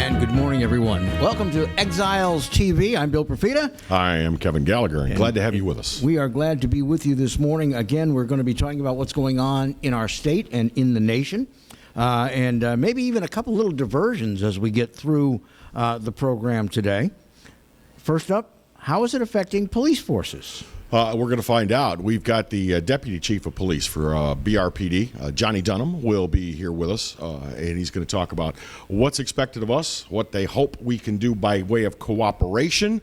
And good morning, everyone. Welcome to Exiles TV. I'm Bill Profita. I am Kevin Gallagher, and glad to have you with us. We are glad to be with you this morning. Again, we're going to be talking about what's going on in our state and in the nation, and maybe even a couple little diversions as we get through the program today. First up, how is it affecting police forces? We're going to find out. We've got the Deputy Chief of Police for BRPD, Johnny Dunham, will be here with us, and he's going to talk about what's expected of us, what they hope we can do by way of cooperation,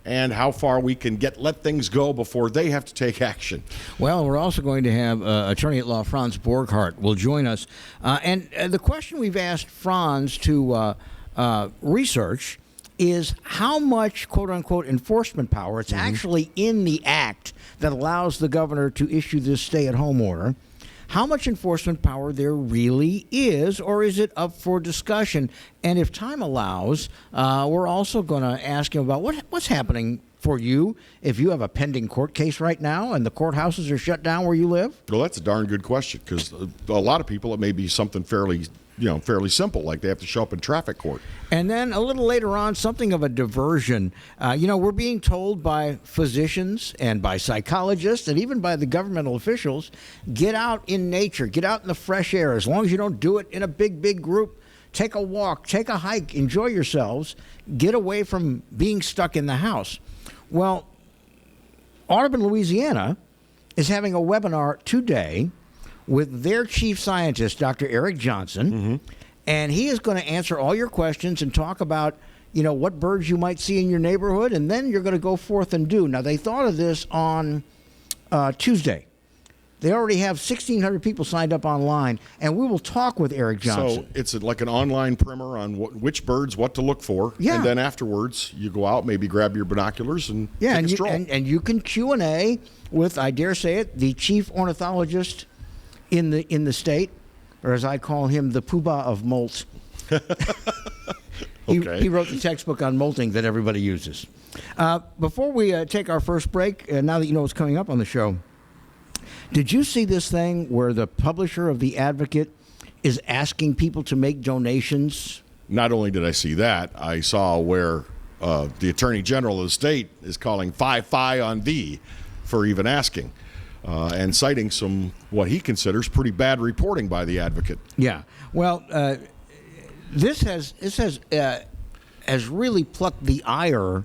and how far we can let things go before they have to take action. Well, we're also going to have attorney at law Franz Borghardt will join us. And the question we've asked Franz to research is how much, quote-unquote, enforcement power, it's actually in the act that allows the governor to issue this stay-at-home order, how much enforcement power there really is, or is it up for discussion? And if time allows, we're also going to ask him about what's happening for you if you have a pending court case right now and the courthouses are shut down where you live? Well, that's a darn good question, because a lot of people, it may be something fairly simple, like they have to show up in traffic court. And then a little later on, something of a diversion. We're being told by physicians and by psychologists and even by the governmental officials, get out in nature, get out in the fresh air. As long as you don't do it in a big group, take a walk, take a hike, enjoy yourselves, get away from being stuck in the house. Well, Audubon, Louisiana is having a webinar today with their chief scientist, Dr. Eric Johnson, and he is going to answer all your questions and talk about, what birds you might see in your neighborhood, and then you're going to go forth and do. Now, they thought of this on Tuesday. They already have 1,600 people signed up online, and we will talk with Eric Johnson. So it's like an online primer on which birds, what to look for, and then afterwards you go out, maybe grab your binoculars and take a stroll. And you can Q&A with, I dare say it, the chief ornithologist in the state, or as I call him, the poobah of molt. He wrote the textbook on molting that everybody uses. Before we take our first break, now that you know what's coming up on the show, did you see this thing where the publisher of The Advocate is asking people to make donations? Not only did I see that, I saw where the Attorney General of the state is calling fi on thee for even asking. And citing some what he considers pretty bad reporting by The Advocate. Yeah, well, this has really plucked the ire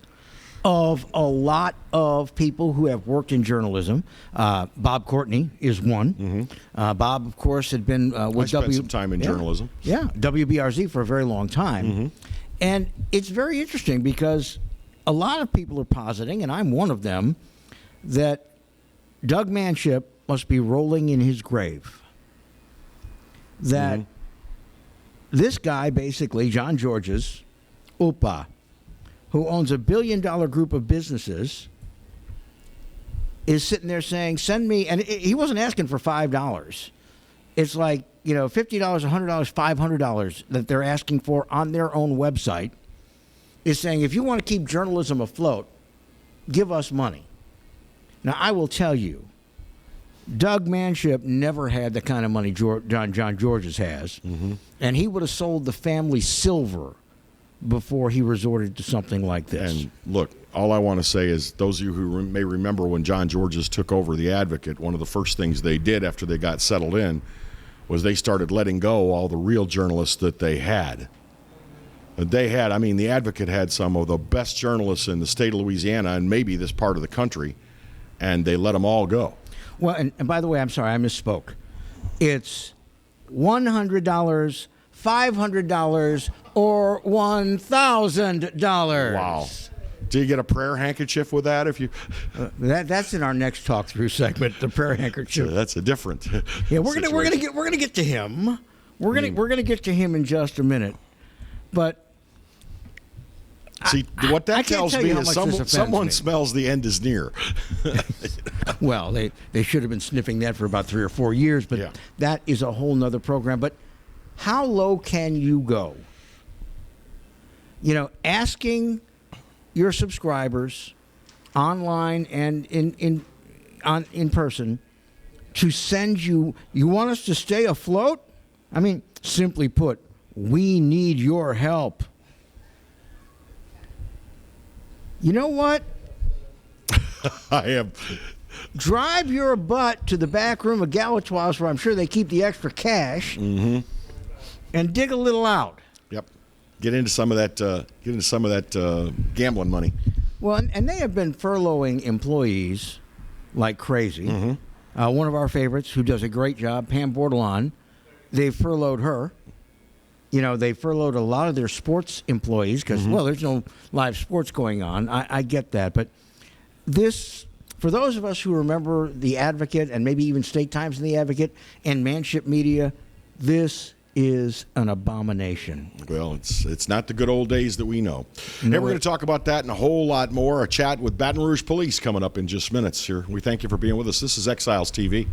of a lot of people who have worked in journalism. Bob Courtney is one. Bob, of course, had been with spent some time in journalism. Yeah, WBRZ for a very long time. And it's very interesting because a lot of people are positing, and I'm one of them, that Doug Manship must be rolling in his grave. That this guy, basically, John George's, Upa, who owns a $1 billion group of businesses, is sitting there saying, send me, and he wasn't asking for $5. It's like, $50, $100, $500 that they're asking for on their own website, is saying, if you want to keep journalism afloat, give us money. Now, I will tell you, Doug Manship never had the kind of money John George's has, and he would have sold the family silver before he resorted to something like this. And look, all I want to say is those of you who may remember when John George's took over The Advocate, one of the first things they did after they got settled in was they started letting go all the real journalists that they had. The Advocate had some of the best journalists in the state of Louisiana and maybe this part of the country, and they let them all go. Well, and by the way, I'm sorry, I misspoke. It's $100, $500, or $1,000. Wow. Do you get a prayer handkerchief with that? If you that's in our next talk through segment, the prayer handkerchief. That's a different. Yeah, we're gonna get to him. We're gonna get to him in just a minute, but. See, what that tells me is someone me. smells the end is near. Well, they should have been sniffing that for about 3 or 4 years, but that is a whole nother program. But how low can you go? Asking your subscribers online and in person to send you want us to stay afloat? I mean, simply put, we need your help. You know what? I have. Drive your butt to the back room of Galatoire's, where I'm sure they keep the extra cash, and dig a little out. Yep. Get into some of that. Gambling money. Well, and they have been furloughing employees like crazy. One of our favorites, who does a great job, Pam Bordelon, they furloughed her. You know, they furloughed a lot of their sports employees because, well, there's no live sports going on. I get that. But this, for those of us who remember The Advocate and maybe even State Times and The Advocate and Manship Media, this is an abomination. Well, it's not the good old days that we know. No, Hey, we're going to talk about that and a whole lot more. A chat with Baton Rouge Police coming up in just minutes here. We thank you for being with us. This is Exiles TV.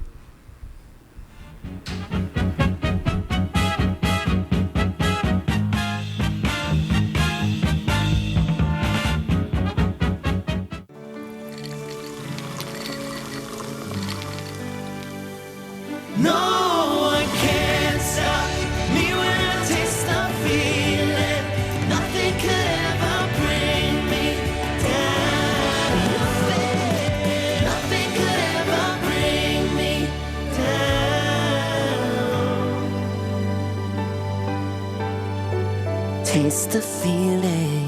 No one can stop me when I taste the feeling. Nothing could ever bring me down. Nothing could ever bring me down. Taste the feeling.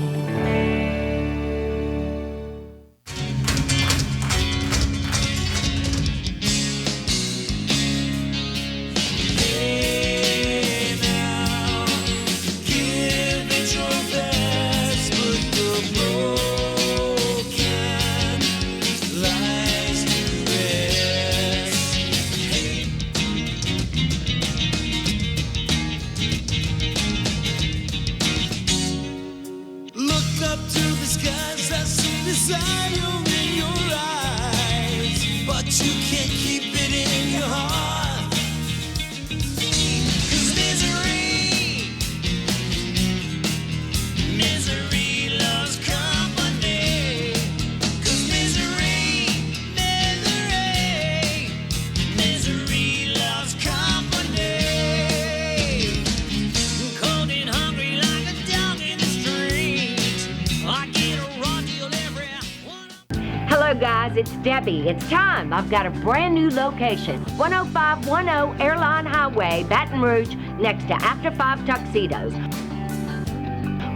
Guys, it's Debbie. It's time. I've got a brand new location. 10510 Airline Highway, Baton Rouge, next to After 5 Tuxedos.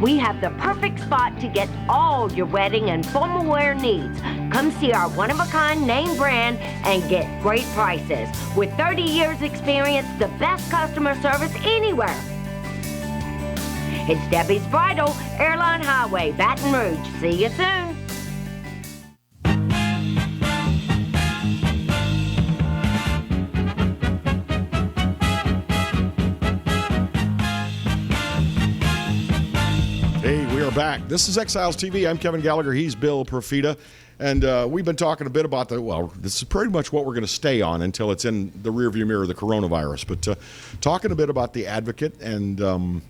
We have the perfect spot to get all your wedding and formal wear needs. Come see our one-of-a-kind name brand and get great prices. With 30 years experience, the best customer service anywhere. It's Debbie's Bridal, Airline Highway, Baton Rouge. See you soon. Hey, we are back. This is Exiles TV. I'm Kevin Gallagher. He's Bill Profita. And we've been talking a bit about this is pretty much what we're going to stay on until it's in the rearview mirror of the coronavirus. But talking a bit about The Advocate, and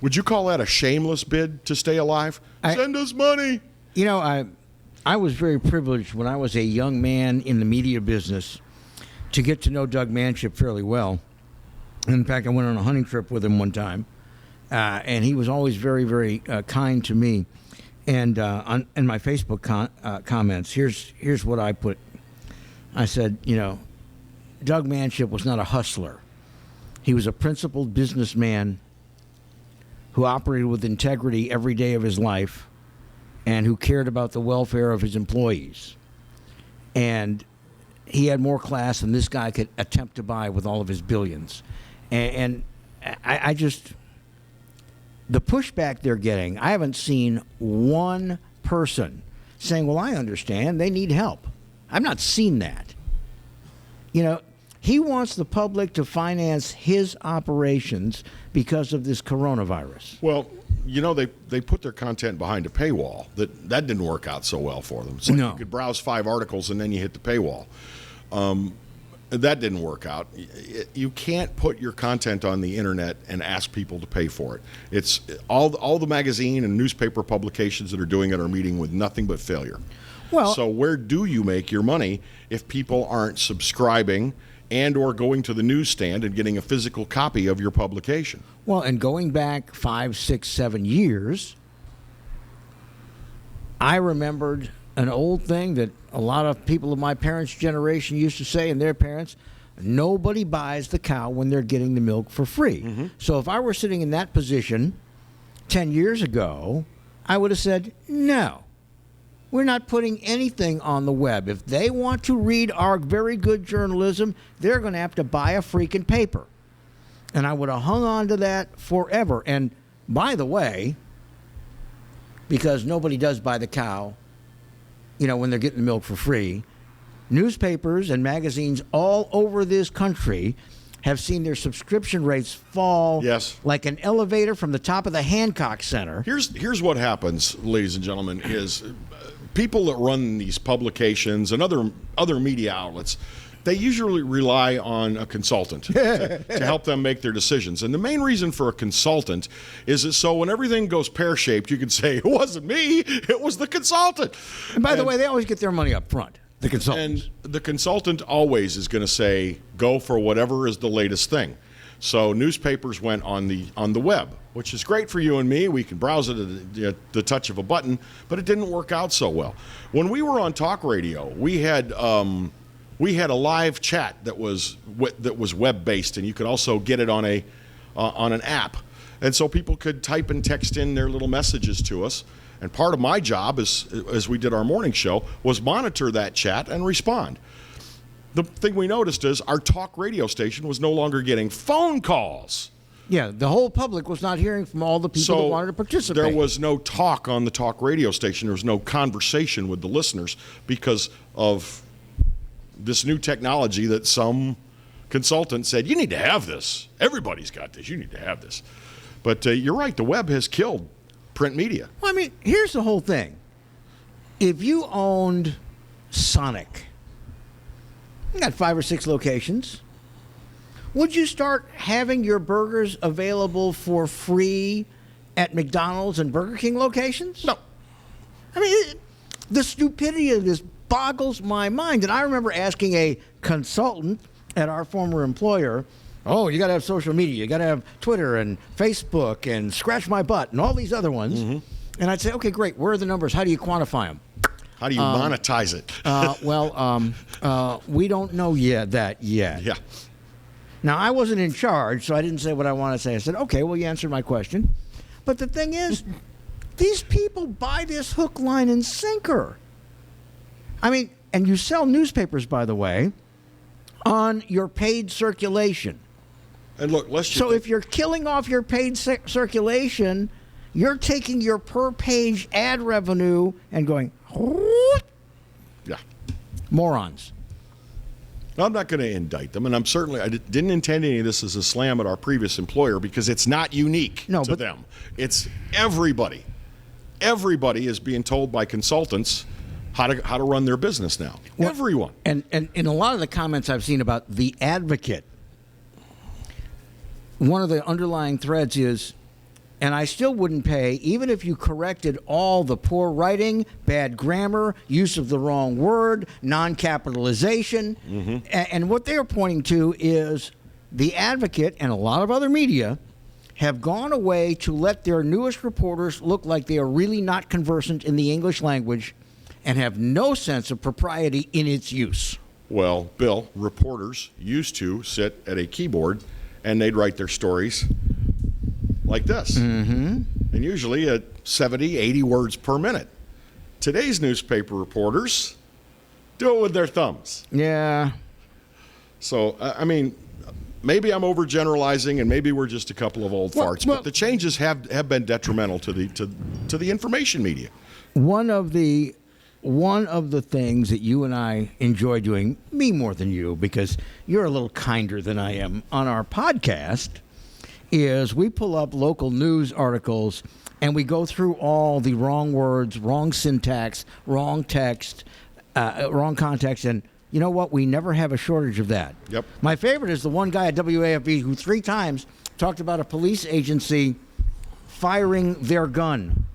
would you call that a shameless bid to stay alive? Send us money. You know, I was very privileged when I was a young man in the media business to get to know Doug Manship fairly well. In fact, I went on a hunting trip with him one time. And he was always very, very kind to me. And in my Facebook comments, here's what I put. I said, you know, Doug Manship was not a hustler. He was a principled businessman who operated with integrity every day of his life and who cared about the welfare of his employees. And he had more class than this guy could attempt to buy with all of his billions. And I just... The pushback they're getting, I haven't seen one person saying, well, I understand, they need help. I've not seen that. You know, he wants the public to finance his operations because of this coronavirus. Well, you know, they put their content behind a paywall. That didn't work out so well for them. So No. you could browse 5 articles and then you hit the paywall. That didn't work out. You can't put your content on the internet and ask people to pay for it. It's all the magazine and newspaper publications that are doing it are meeting with nothing but failure. Well, So where do you make your money if people aren't subscribing and or going to the newsstand and getting a physical copy of your publication? Well, and going back 5, 6, 7 years, I remembered an old thing that a lot of people of my parents' generation used to say, and their parents, nobody buys the cow when they're getting the milk for free. So if I were sitting in that position 10 years ago, I would have said, no, we're not putting anything on the web. If they want to read our very good journalism, they're going to have to buy a freaking paper. And I would have hung on to that forever. And by the way, because nobody does buy the cow, when they're getting the milk for free, newspapers and magazines all over this country have seen their subscription rates fall like an elevator from the top of the Hancock Center. Here's what happens, ladies and gentlemen, is people that run these publications and other media outlets, they usually rely on a consultant to help them make their decisions. And the main reason for a consultant is that so when everything goes pear-shaped, you can say, it wasn't me, it was the consultant. And by the way, they always get their money up front, the consultants. And the consultant always is going to say, go for whatever is the latest thing. So newspapers went on the web, which is great for you and me. We can browse it at the touch of a button, but it didn't work out so well. When we were on talk radio, we had a live chat that was web-based, and you could also get it on an app. And so people could type and text in their little messages to us. And part of my job, as we did our morning show, was monitor that chat and respond. The thing we noticed is our talk radio station was no longer getting phone calls. Yeah, the whole public was not hearing from all the people that wanted to participate. There was no talk on the talk radio station. There was no conversation with the listeners because of this new technology that some consultant said, you need to have this. Everybody's got this. You need to have this. But you're right. The web has killed print media. Well, I mean, here's the whole thing. If you owned Sonic, you got 5 or 6 locations, would you start having your burgers available for free at McDonald's and Burger King locations? No. I mean, the stupidity of this boggles my mind. And I remember asking a consultant at our former employer, oh, you got to have social media. You got to have Twitter and Facebook and Scratch My Butt and all these other ones. And I'd say, okay, great. Where are the numbers? How do you quantify them? How do you monetize it? We don't know that yet. Yeah. Now, I wasn't in charge, so I didn't say what I want to say. I said, okay, well, you answered my question. But the thing is, these people buy this hook, line, and sinker. I mean, and you sell newspapers, by the way, on your paid circulation. And look, so if you're killing off your paid circulation, you're taking your per-page ad revenue and going, what? Yeah. Morons. I'm not going to indict them, and I didn't intend any of this as a slam at our previous employer because it's not unique to them. It's everybody. Everybody is being told by consultants how to run their business now. Well, everyone. And in a lot of the comments I've seen about The Advocate, one of the underlying threads is, and I still wouldn't pay, even if you corrected all the poor writing, bad grammar, use of the wrong word, non-capitalization. And what they're pointing to is The Advocate and a lot of other media have gone away to let their newest reporters look like they are really not conversant in the English language and have no sense of propriety in its use. Well, Bill, reporters used to sit at a keyboard and they'd write their stories like this. And usually at 70, 80 words per minute. Today's newspaper reporters do it with their thumbs. Yeah. So, I mean, maybe I'm overgeneralizing and maybe we're just a couple of old farts, but the changes have been detrimental to the information media. One of the things that you and I enjoy doing, me more than you, because you're a little kinder than I am, on our podcast, is we pull up local news articles and we go through all the wrong words, wrong syntax, wrong text, wrong context, and you know what? We never have a shortage of that. Yep. My favorite is the one guy at WAFB who 3 times talked about a police agency firing their gun.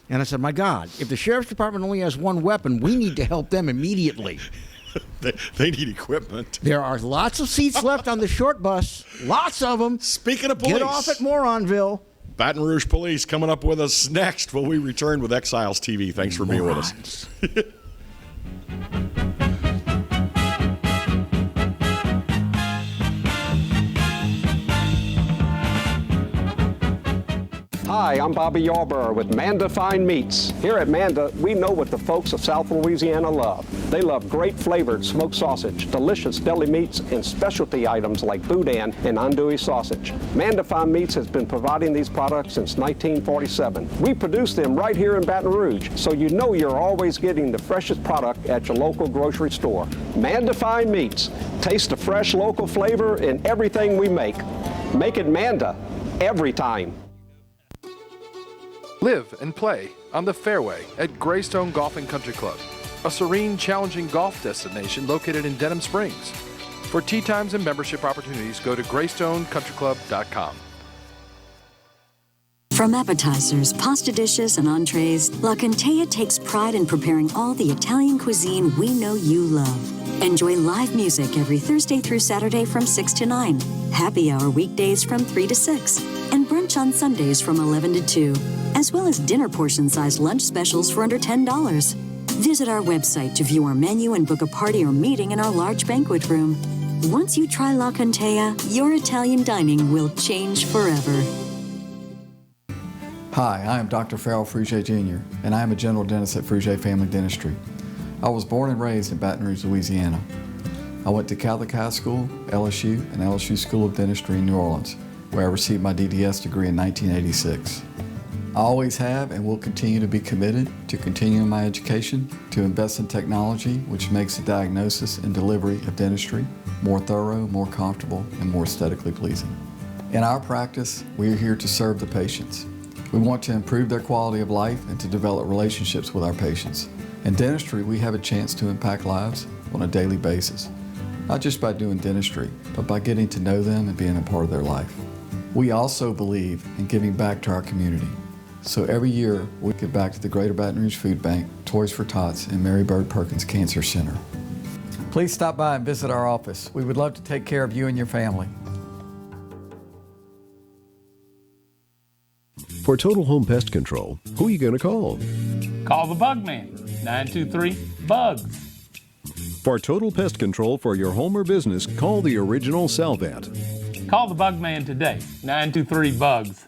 And I said, my God, if the sheriff's department only has one weapon, we need to help them immediately. They need equipment. There are lots of seats left on the short bus. Lots of them. Speaking of police. Get off at Moronville. Baton Rouge Police coming up with us next when we return with Exiles TV. Thanks for being with us. Hi, I'm Bobby Yarborough with Manda Fine Meats. Here at Manda, we know what the folks of South Louisiana love. They love great flavored smoked sausage, delicious deli meats, and specialty items like boudin and andouille sausage. Manda Fine Meats has been providing these products since 1947. We produce them right here in Baton Rouge, so you know you're always getting the freshest product at your local grocery store. Manda Fine Meats. Taste the fresh local flavor in everything we make. Make it Manda every time. Live and play on the fairway at Greystone Golf and Country Club, a serene, challenging golf destination located in Denham Springs. For tee times and membership opportunities, go to greystonecountryclub.com. From appetizers, pasta dishes, and entrees, La Contea takes pride in preparing all the Italian cuisine we know you love. Enjoy live music every Thursday through Saturday from 6 to 9, happy hour weekdays from 3 to 6, and brunch on Sundays from 11 to 2, as well as dinner portion-sized lunch specials for under $10. Visit our website to view our menu and book a party or meeting in our large banquet room. Once you try La Contea, your Italian dining will change forever. Hi, I am Dr. Farrell Frugier Jr., and I am a general dentist at Frugier Family Dentistry. I was born and raised in Baton Rouge, Louisiana. I went to Catholic High School, LSU, and LSU School of Dentistry in New Orleans, where I received my DDS degree in 1986. I always have and will continue to be committed to continuing my education, to invest in technology which makes the diagnosis and delivery of dentistry more thorough, more comfortable, and more aesthetically pleasing. In our practice, we are here to serve the patients. We want to improve their quality of life and to develop relationships with our patients. In dentistry, we have a chance to impact lives on a daily basis, not just by doing dentistry, but by getting to know them and being a part of their life. We also believe in giving back to our community. So every year, we give back to the Greater Baton Rouge Food Bank, Toys for Tots, and Mary Bird Perkins Cancer Center. Please stop by and visit our office. We would love to take care of you and your family. For Total Home Pest Control, who are you going to call? Call the Bug Man, 923-BUGS. For total pest control for your home or business, call the original Salvant. Call the Bug Man today, 923-BUGS.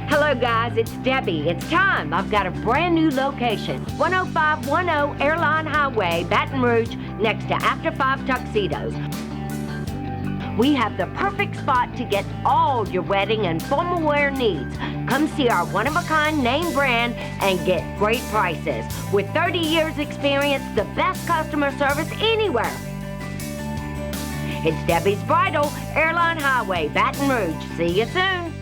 Hello guys, it's Debbie. It's time. I've got a brand new location. 10510 Airline Highway, Baton Rouge, next to After 5 Tuxedos. We have the perfect spot to get all your wedding and formal wear needs. Come see our one-of-a-kind name brand and get great prices. With 30 years experience, the best customer service anywhere. It's Debbie's Bridal, Airline Highway, Baton Rouge. See you soon.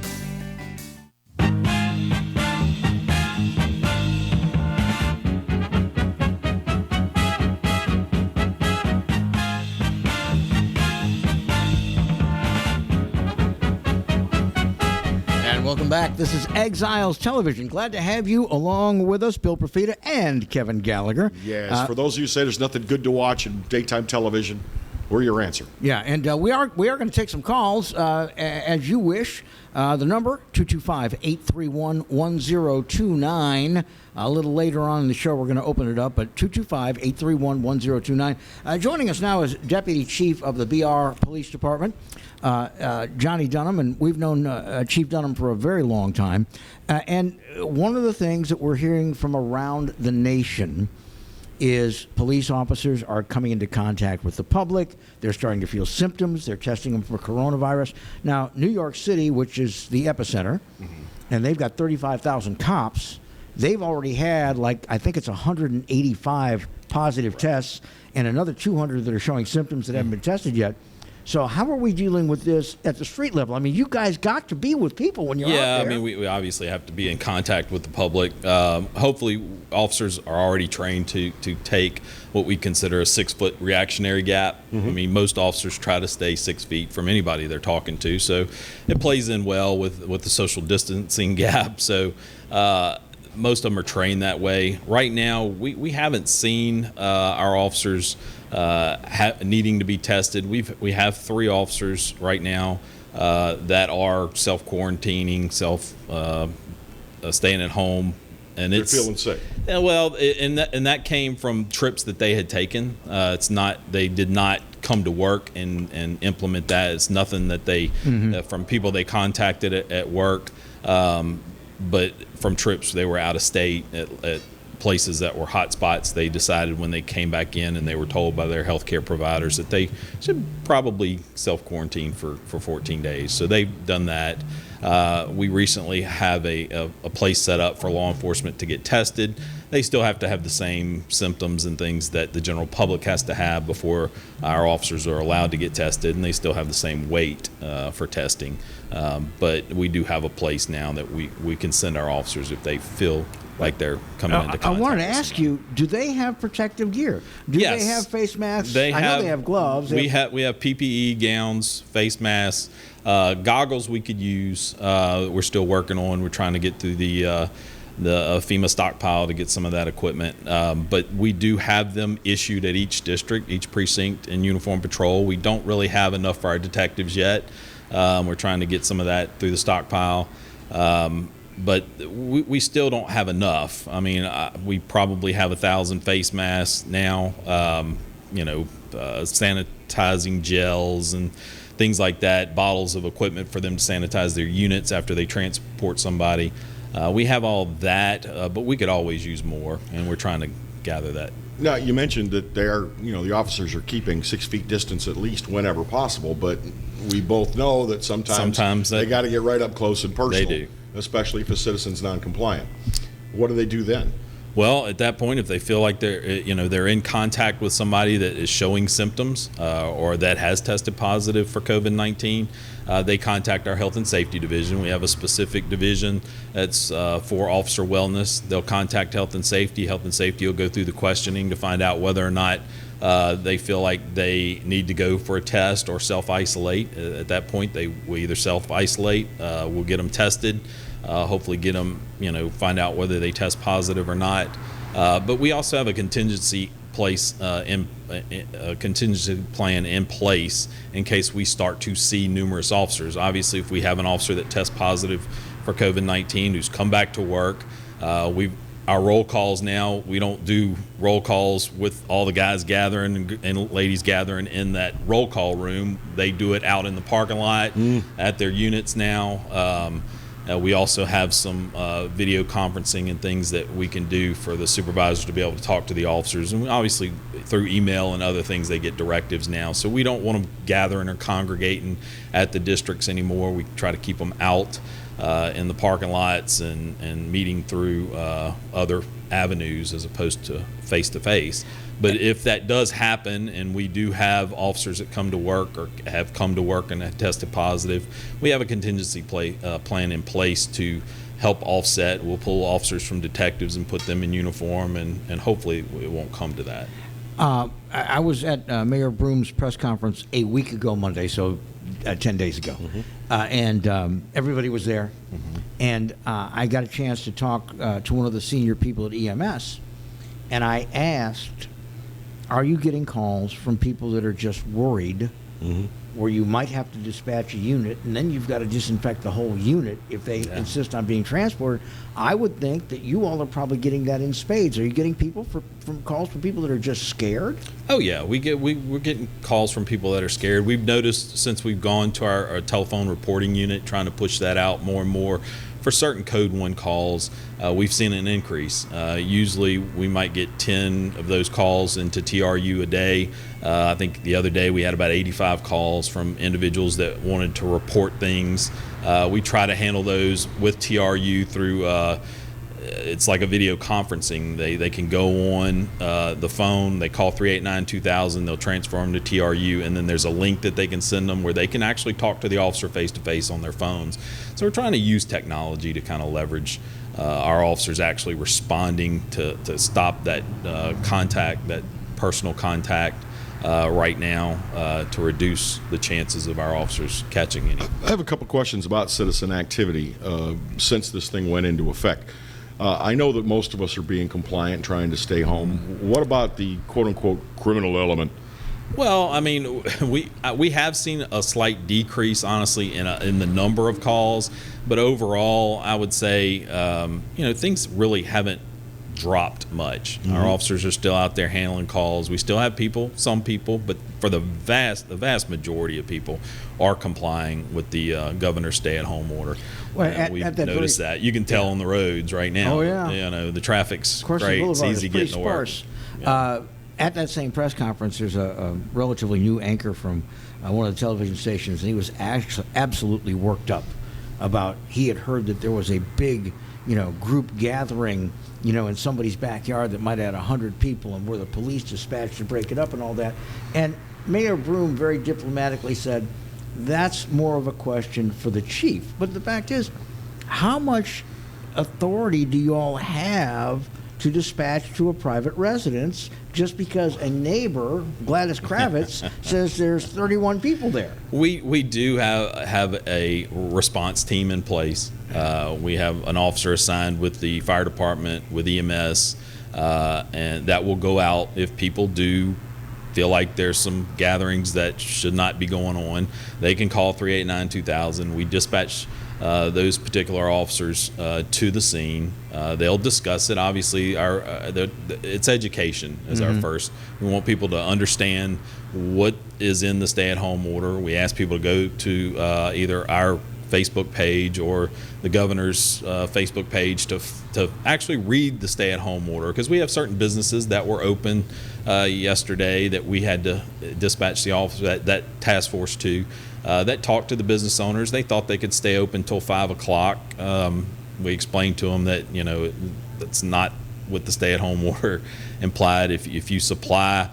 Welcome back. This is Exiles Television. Glad to have you along with us, Bill Profita and Kevin Gallagher. Yes, for those of you who say there's nothing good to watch in daytime television, we're your answer. Yeah, and we are going to take some calls as you wish. The number, 225-831-1029. A little later on in the show, we're going to open it up, but 225-831-1029. Joining us now is Deputy Chief of the BR Police Department, Johnny Dunham, and we've known Chief Dunham for a very long time. And one of the things that we're hearing from around the nation is police officers are coming into contact with the public. They're starting to feel symptoms. They're testing them for coronavirus. Now, New York City, which is the epicenter, and they've got 35,000 cops, they've already had, I think it's 185 positive tests and another 200 that are showing symptoms that haven't been tested yet. So how are we dealing with this at the street level? I mean, you guys got to be with people when you're out there. Yeah, I mean, we obviously have to be in contact with the public. Hopefully, officers are already trained to take what we consider a 6-foot reactionary gap. I mean, most officers try to stay 6 feet from anybody they're talking to, so it plays in well with the social distancing gap. So most of them are trained that way. Right now, we haven't seen our officers needing to be tested. We have 3 officers right now that are self-quarantining, staying at home. And They're it's feeling sick. Well, and that came from trips that they had taken. It's not, they did not come to work and implement that. It's nothing that they from people they contacted at work, but from trips they were out of state at places that were hot spots. They decided when they came back in and they were told by their healthcare providers that they should probably self-quarantine for 14 days. So they've done that. We recently have a place set up for law enforcement to get tested. They still have to have the same symptoms and things that the general public has to have before our officers are allowed to get tested, and they still have the same wait for testing. But we do have a place now that we can send our officers if they feel like they're coming into contact. I wanted to ask you, do they have protective gear? Do Yes. they have face masks? I know they have gloves. We have PPE, gowns, face masks, goggles we could use. We're still working on. We're trying to get through the FEMA stockpile to get some of that equipment. But we do have them issued at each district, each precinct, in uniform patrol. We don't really have enough for our detectives yet. We're trying to get some of that through the stockpile. But we still don't have enough. I mean, we probably have 1,000 face masks now, sanitizing gels and things like that, bottles of equipment for them to sanitize their units after they transport somebody. We have all that, but we could always use more, and we're trying to gather that. Now, you mentioned that the officers are keeping 6 feet distance at least whenever possible, but we both know that sometimes they got to get right up close and personal. They do. Especially if a citizen's non-compliant. What do they do then? Well, at that point, if they feel like they're in contact with somebody that is showing symptoms or that has tested positive for COVID-19, they contact our health and safety division. We have a specific division that's for officer wellness. They'll contact health and safety. Health and safety will go through the questioning to find out whether or not they feel like they need to go for a test or self-isolate. At that point, we either self-isolate, we'll get them tested, hopefully get them, find out whether they test positive or not. But we also have a contingency plan in place in case we start to see numerous officers. Obviously, if we have an officer that tests positive for COVID-19 who's come back to work, our roll calls now, we don't do roll calls with all the guys gathering and ladies gathering in that roll call room. They do it out in the parking lot at their units now. We also have some video conferencing and things that we can do for the supervisors to be able to talk to the officers. And obviously through email and other things, they get directives now. So we don't want them gathering or congregating at the districts anymore. We try to keep them out in the parking lots and meeting through other avenues as opposed to face-to-face. But if that does happen and we do have officers that come to work or have come to work and have tested positive, we have a contingency plan in place to help offset. We'll pull officers from detectives and put them in uniform, and hopefully it won't come to that. I was at Mayor Broom's press conference a week ago Monday, so 10 days ago. And everybody was there. And I got a chance to talk to one of the senior people at EMS. And I asked, are you getting calls from people that are just worried where you might have to dispatch a unit and then you've got to disinfect the whole unit if they insist on being transported? I would think that you all are probably getting that in spades. Are you getting people from calls from people that are just scared? Oh yeah, we're getting calls from people that are scared. We've noticed since we've gone to our telephone reporting unit, trying to push that out more and more. For certain Code 1 calls, we've seen an increase. Usually we might get 10 of those calls into TRU a day. I think the other day we had about 85 calls from individuals that wanted to report things. We try to handle those with TRU through, it's like a video conferencing. They can go on the phone, they call 389-2000, they'll transfer them to TRU, and then there's a link that they can send them where they can actually talk to the officer face-to-face on their phones. So we're trying to use technology to kind of leverage our officers actually responding to stop that contact, that personal contact right now to reduce the chances of our officers catching any. I have a couple questions about citizen activity since this thing went into effect. I know that most of us are being compliant, trying to stay home. What about the quote-unquote criminal element Well, I mean, we have seen a slight decrease, honestly, in the number of calls, but overall, I would say, things really haven't dropped much. Mm-hmm. Our officers are still out there handling calls. We still have some people, but for the vast majority of people are complying with the governor's stay-at-home order. Well, We've at that noticed that. You can tell on the roads right now. Oh, yeah. The traffic's Coursey great. It's Boulevard easy is pretty getting to work. sparse. At that same press conference, there's a relatively new anchor from one of the television stations, and he was actually absolutely worked up about he had heard that there was a big, group gathering, in somebody's backyard that might have had 100 people, and were the police dispatched to break it up and all that. And Mayor Broom very diplomatically said, that's more of a question for the chief. But the fact is, how much authority do you all have to dispatch to a private residence just because a neighbor, Gladys Kravitz, says there's 31 people there? We do have a response team in place. We have an officer assigned with the fire department, with EMS, and that will go out if people do feel like there's some gatherings that should not be going on. They can call 389-2000. We dispatch those particular officers to the scene. They'll discuss it. Obviously, it's education is our first. We want people to understand what is in the stay-at-home order. We ask people to go to either our Facebook page or the governor's Facebook page to actually read the stay-at-home order, because we have certain businesses that were open yesterday that we had to dispatch the officer, that task force to. That talked to the business owners. They thought they could stay open until 5 o'clock. We explained to them that that's not what the stay-at-home order implied. If you supply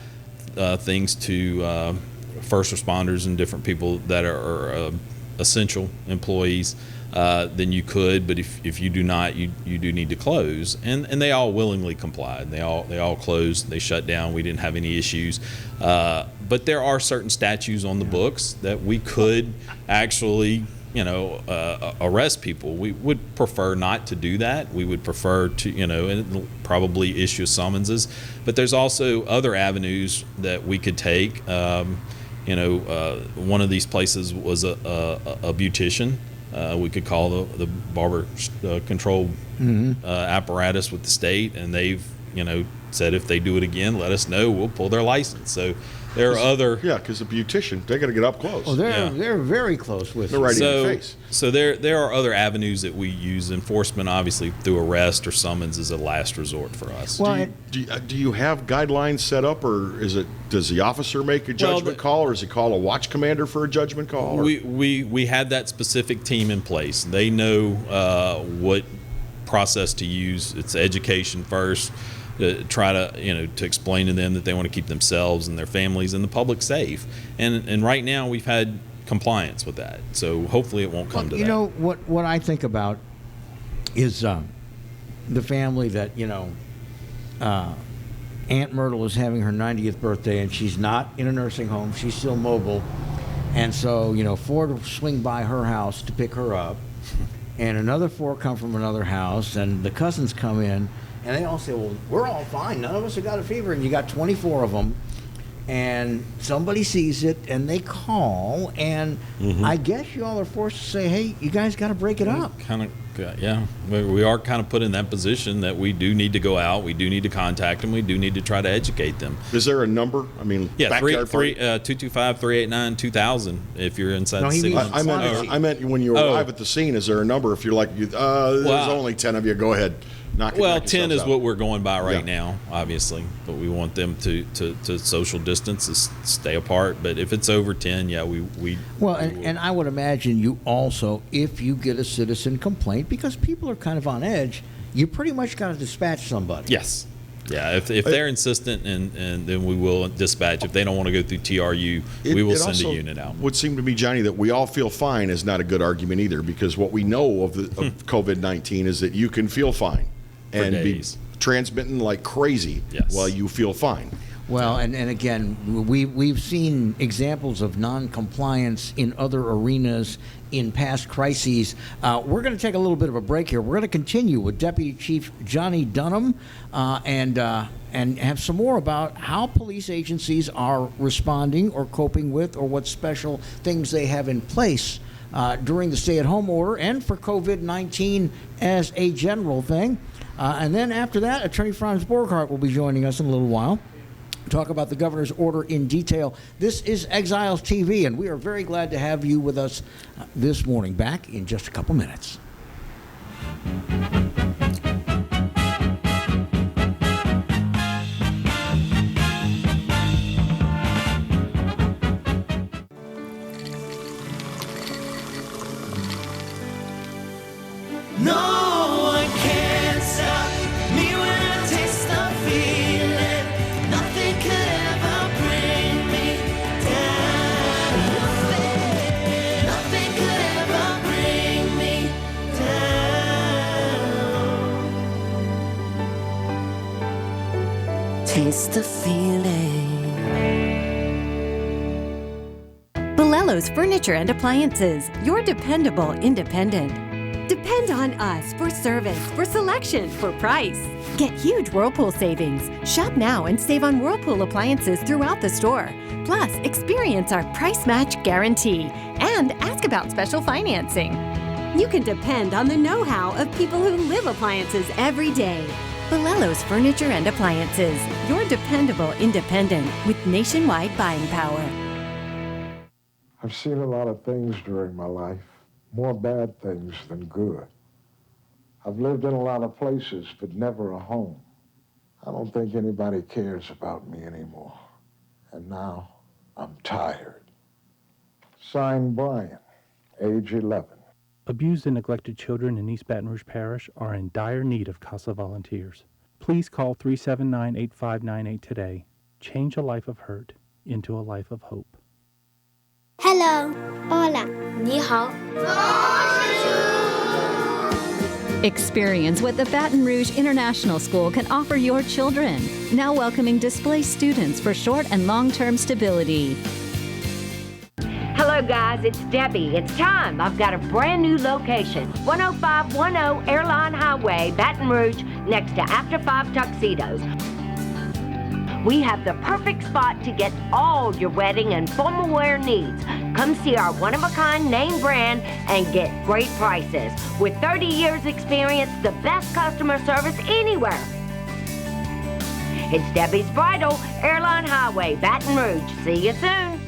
things to first responders and different people that are essential employees, then you could. But if you do not, you do need to close. And they all willingly complied. They all closed. They shut down. We didn't have any issues. But there are certain statutes on the books that we could actually, arrest people. We would prefer not to do that. We would prefer to, and probably issue summonses. But there's also other avenues that we could take. One of these places was a beautician. We could call the barber control apparatus with the state, and they've said if they do it again, let us know. We'll pull their license. So there are other because the beautician, they got to get up close. Oh, they're very close with they're right in your face. So there are other avenues that we use. Enforcement, obviously, through arrest or summons is a last resort for us. Well, do you have guidelines set up, or does the officer make a judgment call, or does he call a watch commander for a judgment call? We had that specific team in place. They know what process to use. It's education first. Try to to explain to them that they want to keep themselves and their families and the public safe. And right now we've had compliance with that. So hopefully it won't come to that. What I think about is the family that Aunt Myrtle is having her 90th birthday, and she's not in a nursing home. She's still mobile, and so 4 to swing by her house to pick her up, and another 4 come from another house, and the cousins come in. And they all say, well, we're all fine. None of us have got a fever. And you got 24 of them. And somebody sees it, and they call. And I guess you all are forced to say, hey, you guys got to break it up. We are kind of put in that position that we do need to go out. We do need to contact them. We do need to try to educate them. Is there a number? I mean, backyard 225-389-2000 if you're inside the city. I meant when you arrive at the scene, is there a number? If you're like, there's only 10 of you, go ahead. Knock 10 is out. what we're going by right now, obviously. But we want them to social distance, to stay apart. But if it's over 10, we Well, and I would imagine you also, if you get a citizen complaint, because people are kind of on edge, you pretty much got to dispatch somebody. Yes. Yeah, if they're insistent, and then we will dispatch. If they don't want to go through TRU, we will send a unit out. Would seem to me, Johnny, that we all feel fine is not a good argument either, because what we know of COVID-19 is that you can feel fine and be transmitting like crazy while you feel fine. Well, and again, we've seen examples of non-compliance in other arenas in past crises. We're going to take a little bit of a break here. We're going to continue with Deputy Chief Johnny Dunham and have some more about how police agencies are responding or coping with, or what special things they have in place during the stay-at-home order and for COVID-19 as a general thing. And then after that, Attorney Franz Borghardt will be joining us in a little while. Talk about the governor's order in detail. This is Exiles TV, and we are very glad to have you with us this morning. Back in just a couple minutes. No one can stop me when I taste the feeling. Nothing could ever bring me down. Nothing could ever bring me down. Taste the feeling. Bolello's Furniture and Appliances, your dependable independent. Depend on us for service, for selection, for price. Get huge Whirlpool savings. Shop now and save on Whirlpool appliances throughout the store. Plus, experience our price match guarantee and ask about special financing. You can depend on the know-how of people who live appliances every day. Bolello's Furniture and Appliances, your dependable independent with nationwide buying power. I've seen a lot of things during my life. More bad things than good. I've lived in a lot of places, but never a home. I don't think anybody cares about me anymore. And now, I'm tired. Signed, Brian, age 11. Abused and neglected children in East Baton Rouge Parish are in dire need of CASA volunteers. Please call 379-8598 today. Change a life of hurt into a life of hope. Hello. Hola. 你好. Experience what the Baton Rouge International School can offer your children. Now welcoming displaced students for short and long-term stability. Hello guys, it's Debbie. It's time. I've got a brand new location. 10510 Airline Highway, Baton Rouge, next to After 5 Tuxedos. We have the perfect spot to get all your wedding and formal wear needs. Come see our one-of-a-kind name brand and get great prices. With 30 years experience, the best customer service anywhere. It's Debbie's Bridal, Airline Highway, Baton Rouge. See you soon.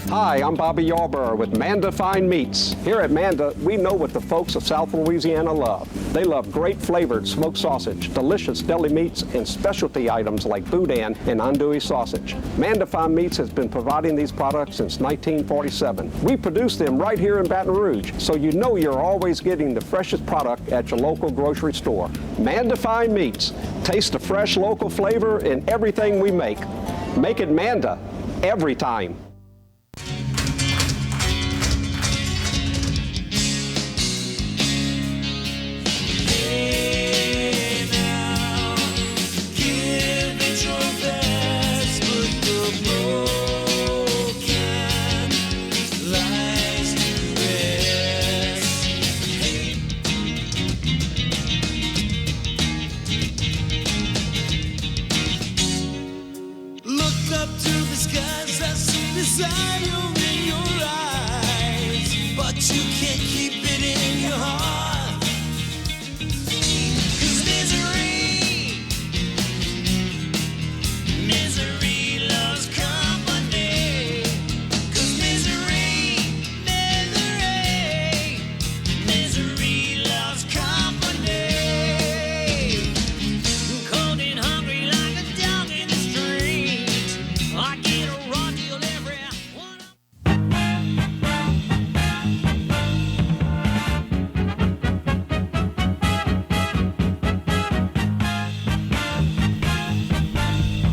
Hi, I'm Bobby Yarborough with Manda Fine Meats. Here at Manda, we know what the folks of South Louisiana love. They love great flavored smoked sausage, delicious deli meats, and specialty items like boudin and andouille sausage. Manda Fine Meats has been providing these products since 1947. We produce them right here in Baton Rouge, so you know you're always getting the freshest product at your local grocery store. Manda Fine Meats. Taste the fresh local flavor in everything we make. Make it Manda every time.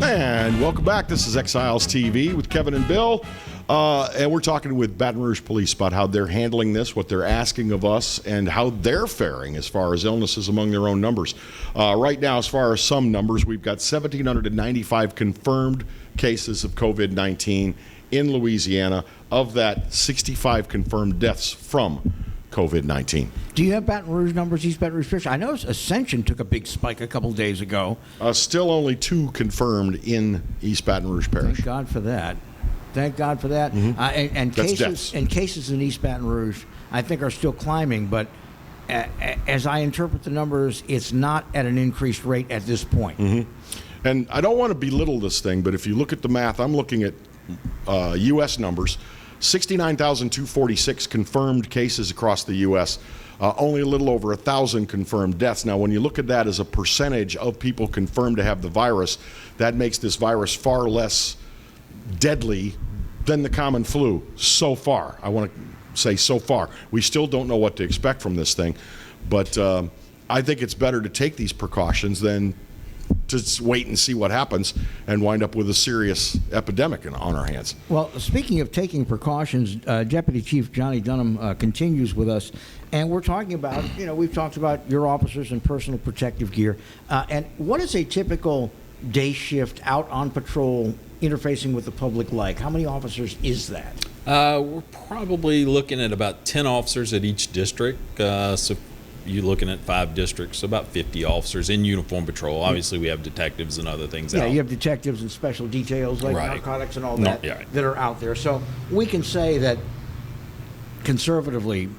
And welcome back. This is Exiles TV with Kevin and Bill. And we're talking with Baton Rouge Police about how they're handling this, what they're asking of us, and how they're faring as far as illnesses among their own numbers. Right now, as far as some numbers, we've got 1,795 confirmed cases of COVID-19 in Louisiana. Of that, 65 confirmed deaths from COVID-19. Do you have Baton Rouge numbers, East Baton Rouge Parish? I know Ascension took a big spike a couple days ago. Still only 2 confirmed in East Baton Rouge Parish. Thank God for that. Thank God for that. And cases in East Baton Rouge, I think, are still climbing. But as I interpret the numbers, it's not at an increased rate at this point. And I don't want to belittle this thing, but if you look at the math, I'm looking at U.S. numbers. 69,246 confirmed cases across the U.S., only a little over 1,000 confirmed deaths. Now, when you look at that as a percentage of people confirmed to have the virus, that makes this virus far less deadly than the common flu so far. I want to say so far. We still don't know what to expect from this thing, but I think it's better to take these precautions than to wait and see what happens and wind up with a serious epidemic on our hands. Well, speaking of taking precautions, Deputy Chief Johnny Dunham continues with us, and we're talking about, we've talked about your officers and personal protective gear. And what is a typical day shift out on patrol interfacing with the public like? How many officers is that? We're probably looking at about 10 officers at each district. So you're looking at 5 districts, about 50 officers in uniform patrol. Obviously, we have detectives and other things out. Yeah, you have detectives and special details like narcotics and all that right. that are out there. So we can say that conservatively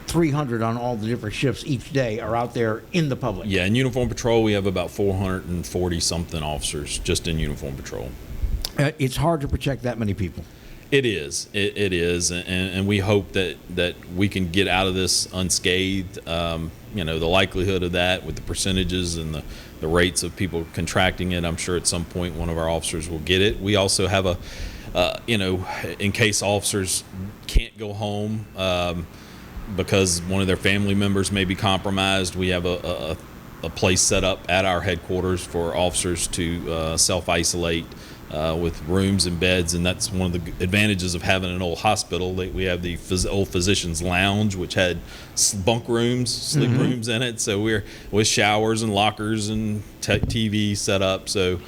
300 on all the different shifts each day are out there in the public. Yeah, in uniform patrol, we have about 440-something officers just in uniform patrol. It's hard to protect that many people. It is. It is, and we hope that we can get out of this unscathed. The likelihood of that with the percentages and the rates of people contracting it, I'm sure at some point one of our officers will get it. We also have in case officers can't go home because one of their family members may be compromised, we have a place set up at our headquarters for officers to self-isolate with rooms and beds, and that's one of the advantages of having an old hospital. We have the old physician's lounge, which had bunk rooms, sleep rooms in it, so we're with showers and lockers and TV set up. So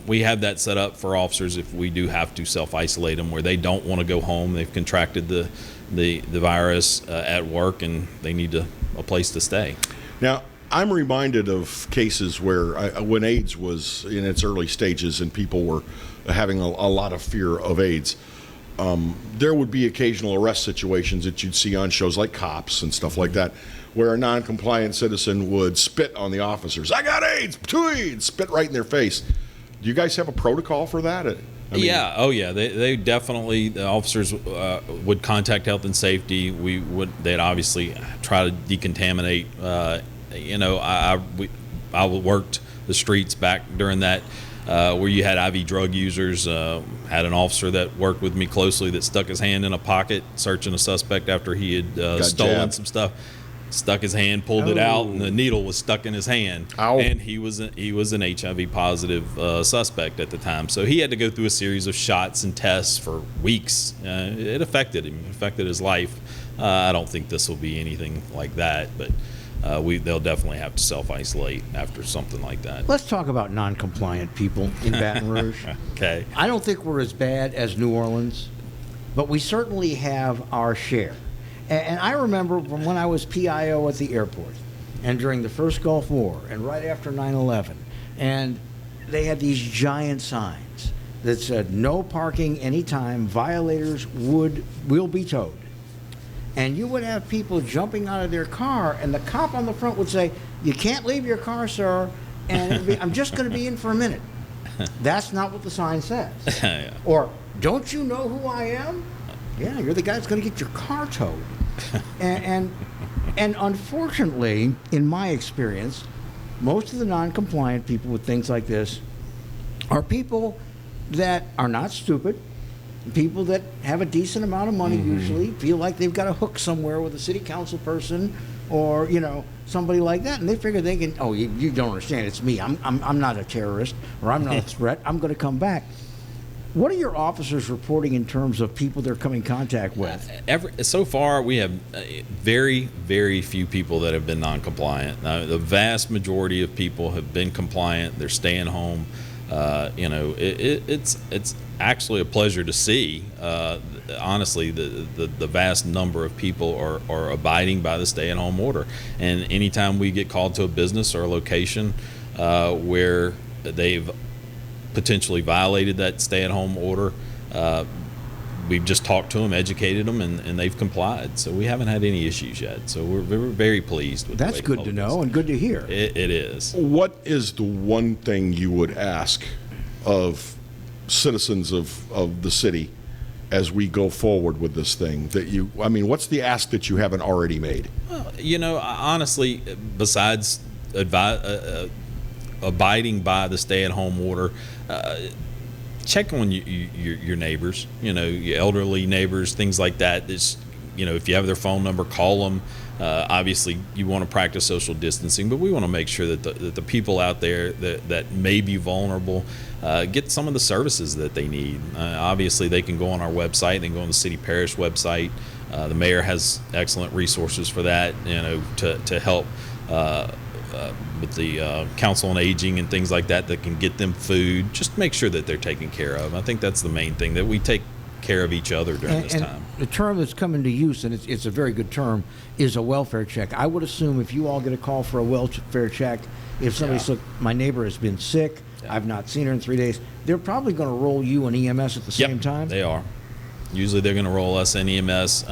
we have that set up for officers if we do have to self-isolate them, where they don't want to go home. They've contracted the virus at work, and they need a place to stay. Now, I'm reminded of cases where when AIDS was in its early stages and people were having a lot of fear of AIDS, there would be occasional arrest situations that you'd see on shows like Cops and stuff like that, where a non-compliant citizen would spit on the officers. I got AIDS, spit right in their face. Do you guys have a protocol for that? They definitely, the officers would contact health and safety. They'd obviously try to decontaminate. I worked the streets back during that where you had IV drug users. Had an officer that worked with me closely that stuck his hand in a pocket searching a suspect after he had stolen some stuff. Stuck his hand, pulled it out, and the needle was stuck in his hand. Ow. And he was an HIV positive suspect at the time, so he had to go through a series of shots and tests for weeks. It affected him. It affected his life. I don't think this will be anything like that, but they'll definitely have to self-isolate after something like that. Let's talk about non-compliant people in Baton Rouge. Okay. I don't think we're as bad as New Orleans, but we certainly have our share. And I remember from when I was PIO at the airport, and during the first Gulf War, and right after 9/11, and they had these giant signs that said, "No parking anytime, violators will be towed." And you would have people jumping out of their car, and the cop on the front would say, "You can't leave your car, sir, and it'd be, I'm just going to be in for a minute." That's not what the sign says. Yeah. Or, "Don't you know who I am?" Yeah, you're the guy that's going to get your car towed. and unfortunately, in my experience, most of the non-compliant people with things like this are people that are not stupid, people that have a decent amount of money usually, feel like they've got a hook somewhere with a city council person or, somebody like that, and they figure they can, you don't understand, it's me. I'm not a terrorist, or I'm not a threat. I'm going to come back. What are your officers reporting in terms of people they're coming in contact with? So far, we have very, very few people that have been non-compliant. The vast majority of people have been compliant. They're staying home. It's actually a pleasure to see. Honestly, the vast number of people are abiding by the stay-at-home order. And anytime we get called to a business or a location where they've potentially violated that stay-at-home order, we've just talked to them, educated them, and they've complied. So we haven't had any issues yet. So we're very pleased with That's the way good to know and good to hear. It is. What is the one thing you would ask of citizens of the city as we go forward with this thing? What's the ask that you haven't already made? Well, honestly, besides abiding by the stay-at-home order, check on your neighbors, your elderly neighbors, things like that. If you have their phone number, call them. Obviously, you want to practice social distancing, but we want to make sure that the people out there that may be vulnerable get some of the services that they need. Obviously, they can go on our website. They can go on the city parish website. The mayor has excellent resources for that, to help with the council on aging and things like that can get them food. Just make sure that they're taken care of. I think that's the main thing, that we take care of each other during this time. The term that's come into use, and it's a very good term, is a welfare check. I would assume if you all get a call for a welfare check, if somebody says, my neighbor has been sick, I've not seen her in 3 days, they're probably going to roll you and EMS at the same time? They are. Usually they're going to roll us and EMS.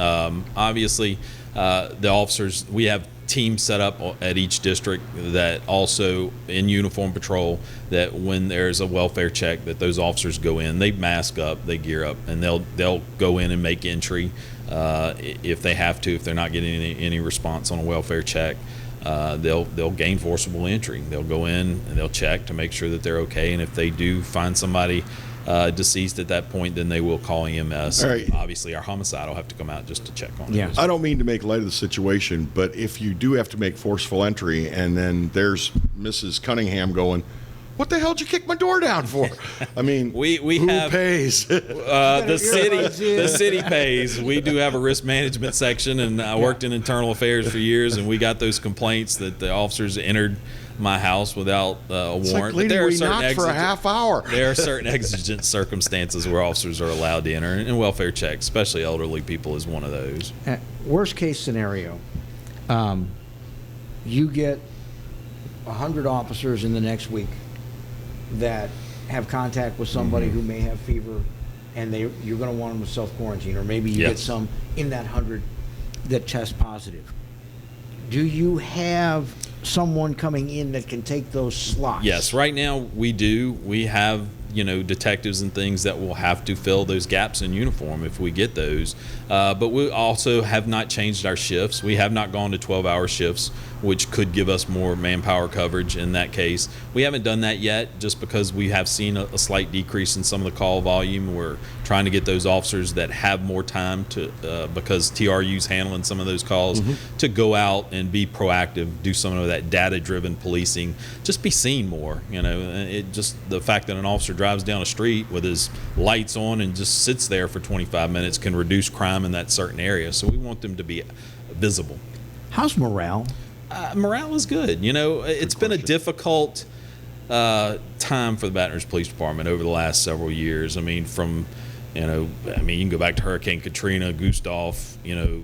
Obviously, the officers, we have teams set up at each district that also in uniform patrol, that when there's a welfare check, that those officers go in, they mask up, they gear up, and they'll go in and make entry if they have to. If they're not getting any response on a welfare check, they'll gain forcible entry. They'll go in and they'll check to make sure that they're okay, and if they do find somebody deceased at that point, then they will call EMS. Right. Obviously, our homicide will have to come out just to check on it. I don't mean to make light of the situation, but if you do have to make forceful entry and then there's Mrs. Cunningham going, what the hell did you kick my door down for? I mean, we who have pays? The city pays. We do have a risk management section, and I worked in internal affairs for years, and we got those complaints that the officers entered my house without a warrant. Like, lady, we knocked for a half hour. There are certain exigent circumstances where officers are allowed to enter, and welfare checks, especially elderly people, is one of those. Worst case scenario, you get 100 officers in the next week that have contact with somebody who may have fever, and you're going to want them to self-quarantine, or maybe you get some in that 100 that test positive. Do you have someone coming in that can take those slots? Yes, right now we do. We have detectives and things that will have to fill those gaps in uniform if we get those. But we also have not changed our shifts. We have not gone to 12-hour shifts, which could give us more manpower coverage in that case. We haven't done that yet just because we have seen a slight decrease in some of the call volume. We're trying to get those officers that have more time to, because TRU's handling some of those calls, to go out and be proactive, do some of that data-driven policing, just be seen more. The fact that an officer drives down a street with his lights on and just sits there for 25 minutes can reduce crime in that certain area. So we want them to be visible. How's morale? Morale is good. It's been a difficult time for the Baton Rouge Police Department over the last several years. I mean, you can go back to Hurricane Katrina, Gustav, the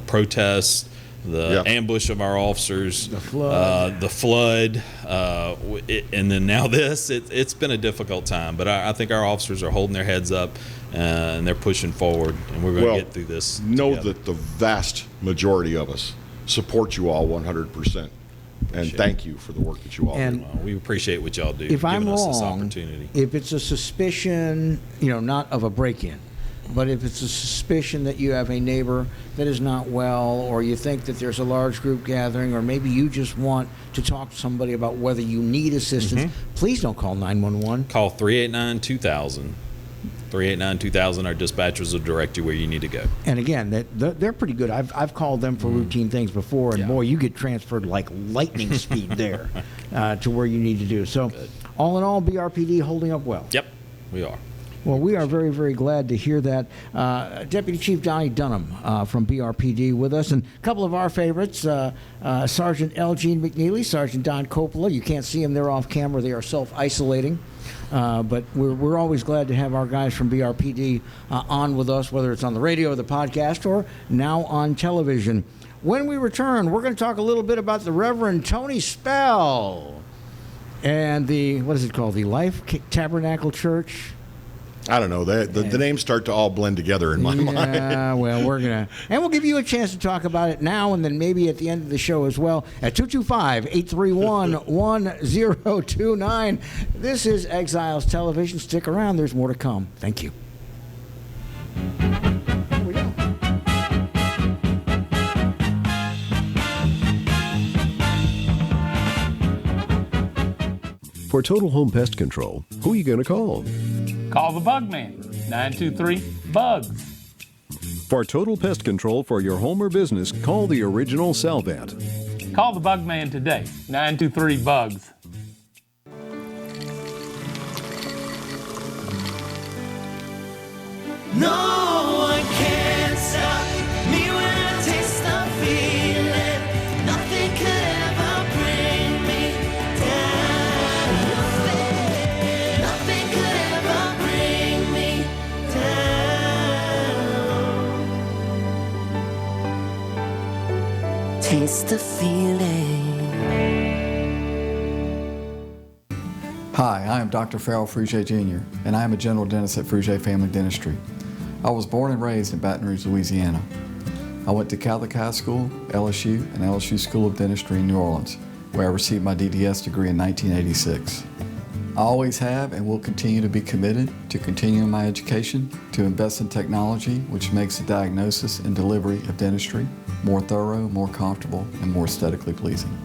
protests, the ambush of our officers, the flood, and then now this. It's been a difficult time, but I think our officers are holding their heads up and they're pushing forward, and we're going to get through this. Know that the vast majority of us support you all 100%. And thank you for the work that you all do. We appreciate what y'all do. If I'm giving us this wrong, opportunity. if it's a suspicion, not of a break-in, but if it's a suspicion that you have a neighbor that is not well, or you think that there's a large group gathering, or maybe you just want to talk to somebody about whether you need assistance, please don't call 911. Call 389-2000. 389-2000. Our dispatchers will direct you where you need to go. And again, they're pretty good. I've called them for routine things before, and boy, you get transferred like lightning speed there to where you need to do. So, all in all, BRPD holding up well. Yep, we are. Well, we are very, very glad to hear that. Deputy Chief Donnie Dunham from BRPD with us, and a couple of our favorites, Sergeant L. Gene McNeely, Sergeant Don Coppola. You can't see them; they're off camera. They are self-isolating. But we're always glad to have our guys from BRPD on with us, whether it's on the radio or the podcast or now on television. When we return, we're going to talk a little bit about the Reverend Tony Spell and the, what is it called, the Life Tabernacle Church? I don't know. The names start to all blend together in my mind. Yeah, well, we'll give you a chance to talk about it now and then maybe at the end of the show as well at 225-831-1029. This is Exiles Television. Stick around. There's more to come. Thank you. For total home pest control, who are you going to call? Call the Bug Man, 923-BUGS. For total pest control for your home or business, call the original Salvat. Call the Bug Man today, 923-BUGS. No one can stop me when I taste the feeling. Nothing could ever bring me down. Nothing could ever bring me down. Taste the feeling. Hi, I am Dr. Farrell Frugier Jr., and I am a general dentist at Frugier Family Dentistry. I was born and raised in Baton Rouge, Louisiana. I went to Catholic High School, LSU, and LSU School of Dentistry in New Orleans, where I received my DDS degree in 1986. I always have and will continue to be committed to continuing my education, to invest in technology which makes the diagnosis and delivery of dentistry more thorough, more comfortable, and more aesthetically pleasing.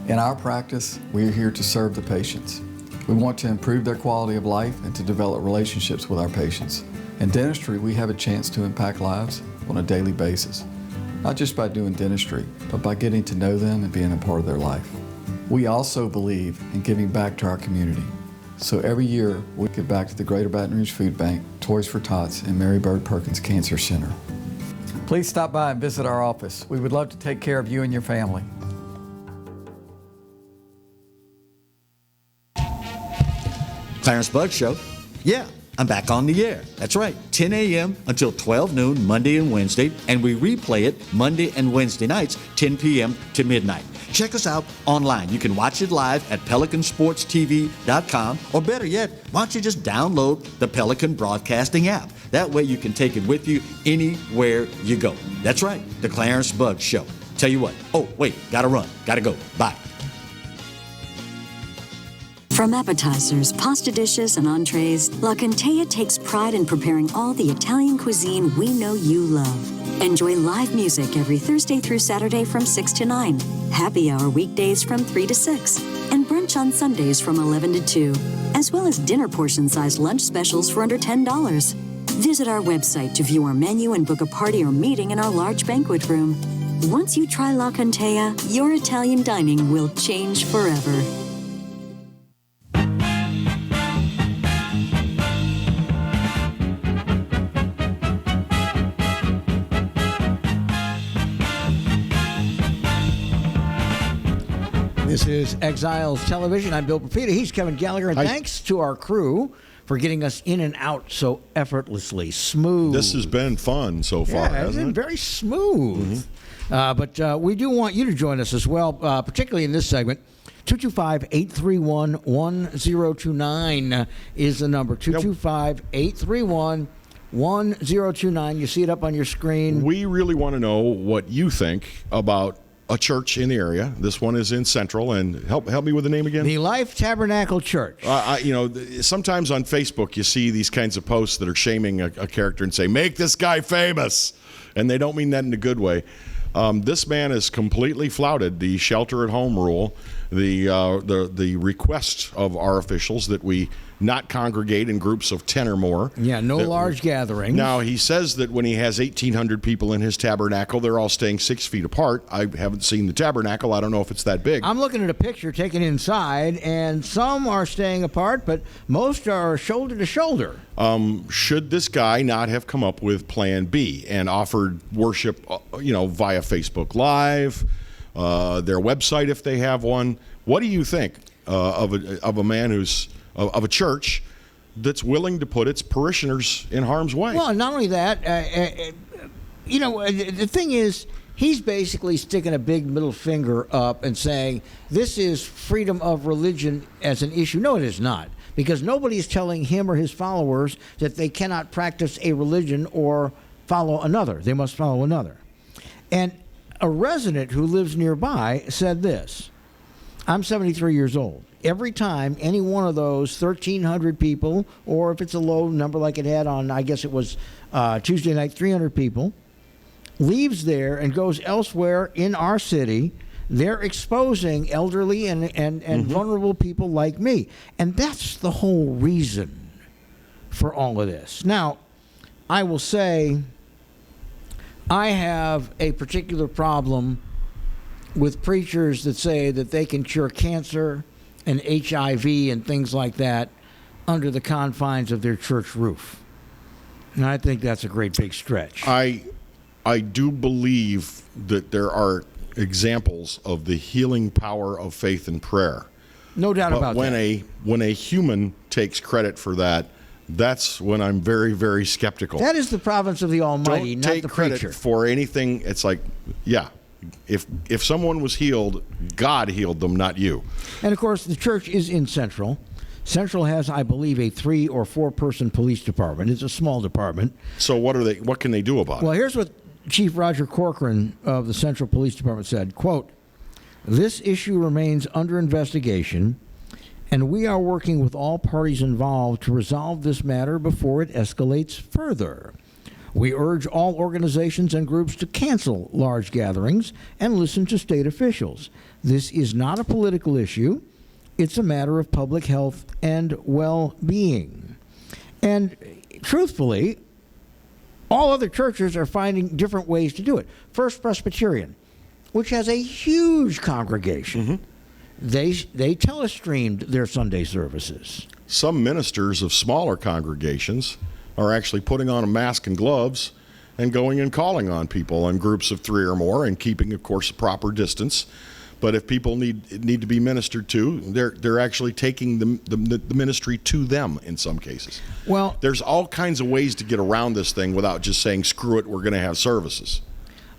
In our practice, we are here to serve the patients. We want to improve their quality of life and to develop relationships with our patients. In dentistry, we have a chance to impact lives on a daily basis, not just by doing dentistry, but by getting to know them and being a part of their life. We also believe in giving back to our community. So every year, we give back to the Greater Baton Rouge Food Bank, Toys for Tots, and Mary Bird Perkins Cancer Center. Please stop by and visit our office. We would love to take care of you and your family. Clarence Bug Show. Yeah, I'm back on the air. That's right, 10 a.m. until 12 noon, Monday and Wednesday, and we replay it Monday and Wednesday nights, 10 p.m. to midnight. Check us out online. You can watch it live at PelicanSportsTV.com, or better yet, why don't you just download the Pelican Broadcasting app? That way you can take it with you anywhere you go. That's right, the Clarence Bug Show. Tell you what, oh, wait, gotta run, gotta go, bye. From appetizers, pasta dishes, and entrees, La Contea takes pride in preparing all the Italian cuisine we know you love. Enjoy live music every Thursday through Saturday from 6 to 9, happy hour weekdays from 3 to 6, and brunch on Sundays from 11 to 2, as well as dinner portion-sized lunch specials for under $10. Visit our website to view our menu and book a party or meeting in our large banquet room. Once you try La Contea, your Italian dining will change forever. This is Exiles Television. I'm Bill Profita. He's Kevin Gallagher. And thanks to our crew for getting us in and out so effortlessly smooth. This has been fun so far, hasn't it? It's been very smooth. But we do want you to join us as well, particularly in this segment. 225-831-1029 is the number. 225-831-1029. You see it up on your screen. We really want to know what you think about a church in the area. This one is in Central, and help me with the name again. The Life Tabernacle Church. Sometimes on Facebook you see these kinds of posts that are shaming a character and say, "Make this guy famous," and they don't mean that in a good way. This man has completely flouted the shelter-at-home rule. the request of our officials that we not congregate in groups of 10 or more. Yeah, no large gatherings. Now, he says that when he has 1,800 people in his tabernacle, they're all staying 6 feet apart. I haven't seen the tabernacle. I don't know if it's that big. I'm looking at a picture taken inside, and some are staying apart, but most are shoulder to shoulder. Should this guy not have come up with Plan B and offered worship, via Facebook Live, their website if they have one? What do you think of a man who's of a church that's willing to put its parishioners in harm's way? Well, not only that, the thing is, he's basically sticking a big middle finger up and saying, this is freedom of religion as an issue. No, it is not. Because nobody is telling him or his followers that they cannot practice a religion or follow another. They must follow another. And a resident who lives nearby said this: I'm 73 years old. Every time any one of those 1,300 people, or if it's a low number like it had on, I guess it was Tuesday night, 300 people, leaves there and goes elsewhere in our city, they're exposing elderly and vulnerable people like me. And that's the whole reason for all of this. Now, I will say I have a particular problem with preachers that say that they can cure cancer and HIV and things like that under the confines of their church roof. And I think that's a great big stretch. I do believe that there are examples of the healing power of faith and prayer. No doubt about that. that. When a human takes credit for that, that's when I'm very, very skeptical. That is the province of the Almighty, Don't not take the credit preacher. for anything. It's like, yeah, if someone was healed, God healed them, not you. And of course, the church is in Central. Central has, I believe, a 3 or 4 person police department. It's a small department. So what can they do about it? Well, here's what Chief Roger Corcoran of the Central Police Department said, quote, "This issue remains under investigation, and we are working with all parties involved to resolve this matter before it escalates further. We urge all organizations and groups to cancel large gatherings and listen to state officials. This is not a political issue. It's a matter of public health and well-being." And truthfully, all other churches are finding different ways to do it. First Presbyterian, which has a huge congregation, they telestreamed their Sunday services. Some ministers of smaller congregations are actually putting on a mask and gloves and going and calling on people in groups of 3 or more and keeping, of course, a proper distance. But if people need to be ministered to, they're actually taking the ministry to them in some cases. Well, there's all kinds of ways to get around this thing without just saying, screw it, we're going to have services.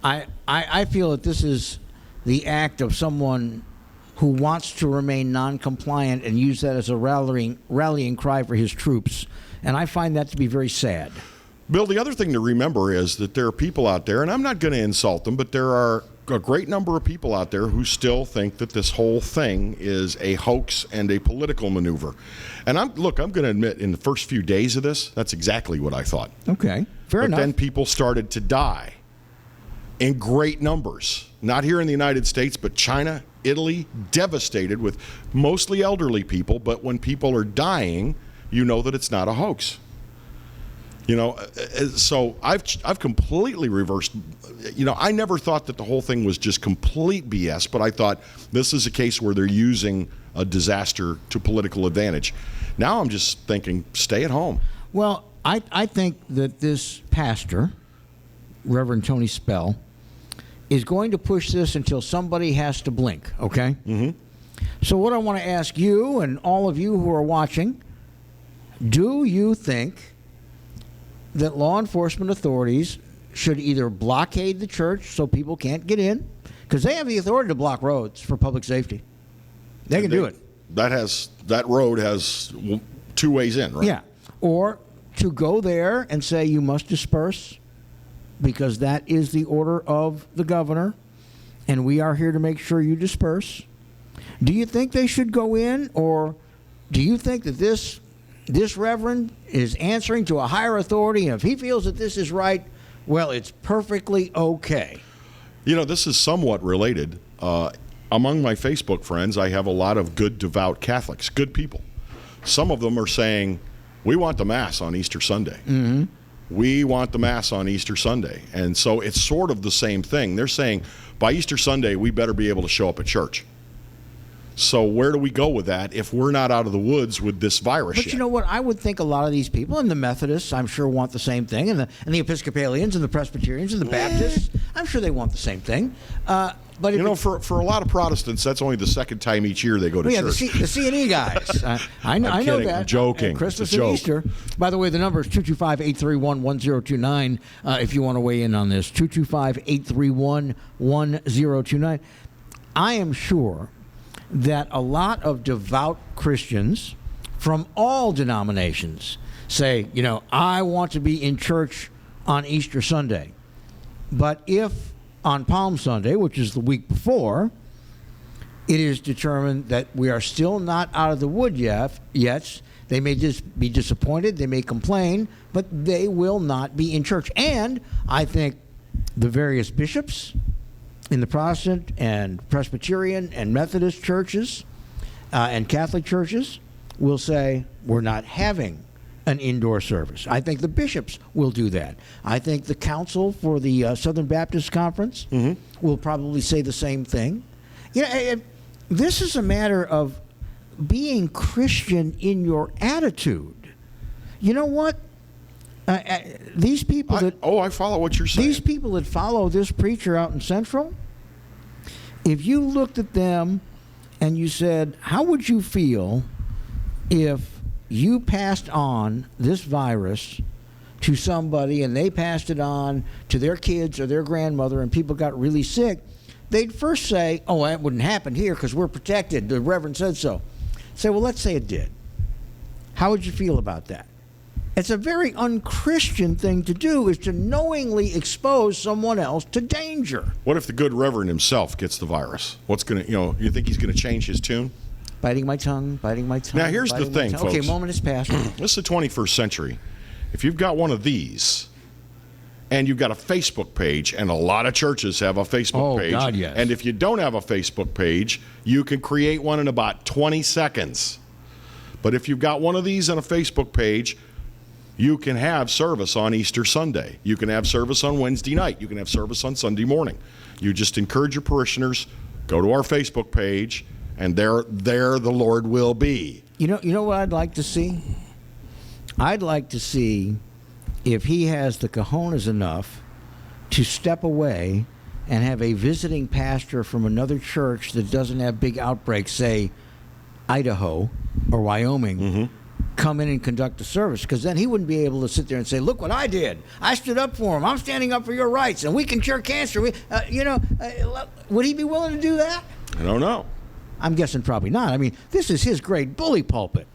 I feel that this is the act of someone who wants to remain non-compliant and use that as a rallying cry for his troops. And I find that to be very sad. Bill, the other thing to remember is that there are people out there, and I'm not going to insult them, but there are a great number of people out there who still think that this whole thing is a hoax and a political maneuver. And I'm going to admit, in the first few days of this, that's exactly what I thought. Okay, fair enough. But then people started to die in great numbers. Not here in the United States, but China, Italy, devastated with mostly elderly people. But when people are dying, you know that it's not a hoax. So I've completely reversed. I never thought that the whole thing was just complete BS, but I thought this is a case where they're using a disaster to political advantage. Now I'm just thinking, stay at home. Well, I think that this pastor, Reverend Tony Spell, is going to push this until somebody has to blink, okay? Mm-hmm. So what I want to ask you and all of you who are watching, do you think that law enforcement authorities should either blockade the church so people can't get in? Because they have the authority to block roads for public safety. They can do it. That road has 2 ways in, right? Yeah. Or to go there and say you must disperse because that is the order of the governor and we are here to make sure you disperse. Do you think they should go in, or do you think that this reverend is answering to a higher authority, and if he feels that this is right, well, it's perfectly okay? This is somewhat related. among my Facebook friends, I have a lot of good, devout Catholics, good people. Some of them are saying, we want the Mass on Easter Sunday. Mm-hmm. We want the Mass on Easter Sunday. And so it's sort of the same thing. They're saying, by Easter Sunday, we better be able to show up at church. So where do we go with that if we're not out of the woods with this virus But yet? you know what? I would think a lot of these people, and the Methodists, I'm sure, want the same thing, and the Episcopalians and the Presbyterians and the Baptists, I'm sure they want the same thing. But you know, for a lot of Protestants, that's only the second time each year they go to church. the C&E guys. I know kidding. that. I'm joking. And Christmas It's a and joke. Easter. By the way, the number is 225-831-1029 if you want to weigh in on this. 225-831-1029. I am sure that a lot of devout Christians from all denominations say, you know, I want to be in church on Easter Sunday. But if on Palm Sunday, which is the week before, it is determined that we are still not out of the wood yet, they may just be disappointed, they may complain, but they will not be in church. And I think the various bishops in the Protestant and Presbyterian and Methodist churches and Catholic churches will say, we're not having an indoor service. I think the bishops will do that. I think the council for the Southern Baptist Conference will probably say the same thing. You know, this is a matter of being Christian in your attitude. You know what? These people I follow what you're saying. These people that follow this preacher out in Central, if you looked at them and you said, how would you feel if you passed on this virus to somebody and they passed it on to their kids or their grandmother and people got really sick? They'd first say, oh, that wouldn't happen here because we're protected. The Reverend said so. Say, well, let's say it did. How would you feel about that? It's a very unchristian thing to do, is to knowingly expose someone else to danger. What if the good Reverend himself gets the virus? What's going to, you think he's going to change his tune? Biting my tongue. Now, here's the thing, folks. Okay, moment has passed. This is the 21st century. If you've got one of these, and you've got a Facebook page, and a lot of churches have a Facebook page. God, yes. And if you don't have a Facebook page, you can create one in about 20 seconds. But if you've got one of these on a Facebook page, you can have service on Easter Sunday. You can have service on Wednesday night. You can have service on Sunday morning. You just encourage your parishioners, go to our Facebook page, and there the Lord will be. You know what I'd like to see? I'd like to see if he has the cojones enough to step away and have a visiting pastor from another church that doesn't have big outbreaks, say Idaho or Wyoming, come in and conduct the service, because then he wouldn't be able to sit there and say, look what I did. I stood up for him. I'm standing up for your rights, and we can cure cancer. Would he be willing to do that? I don't know. I'm guessing probably not. I mean, this is his great bully pulpit.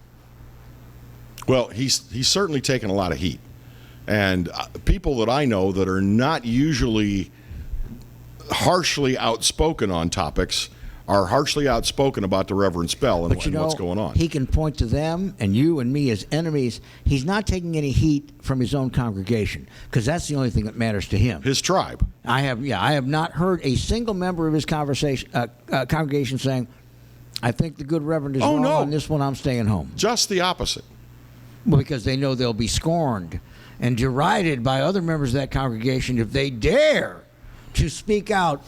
Well, he's certainly taken a lot of heat. And people that I know that are not usually harshly outspoken on topics are harshly outspoken about the Reverend Spell and what's going on. He can point to them and you and me as enemies. He's not taking any heat from his own congregation, because that's the only thing that matters to him. His tribe. I have not heard a single member of his congregation saying, I think the good Reverend is wrong on this one, I'm staying home. Just the opposite. Well, because they know they'll be scorned and derided by other members of that congregation if they dare to speak out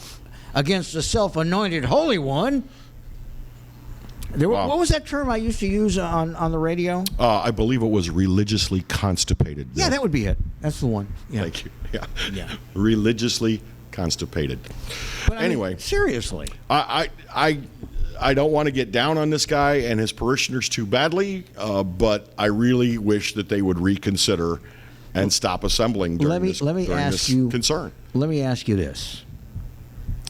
against the self-anointed Holy One. What was that term I used to use on the radio? I believe it was religiously constipated. Yeah, that would be it. That's the one. Yeah. Thank you. Yeah. Religiously constipated. But anyway, seriously. I don't want to get down on this guy and his parishioners too badly, but I really wish that they would reconsider and stop assembling during this concern. Let me ask you this.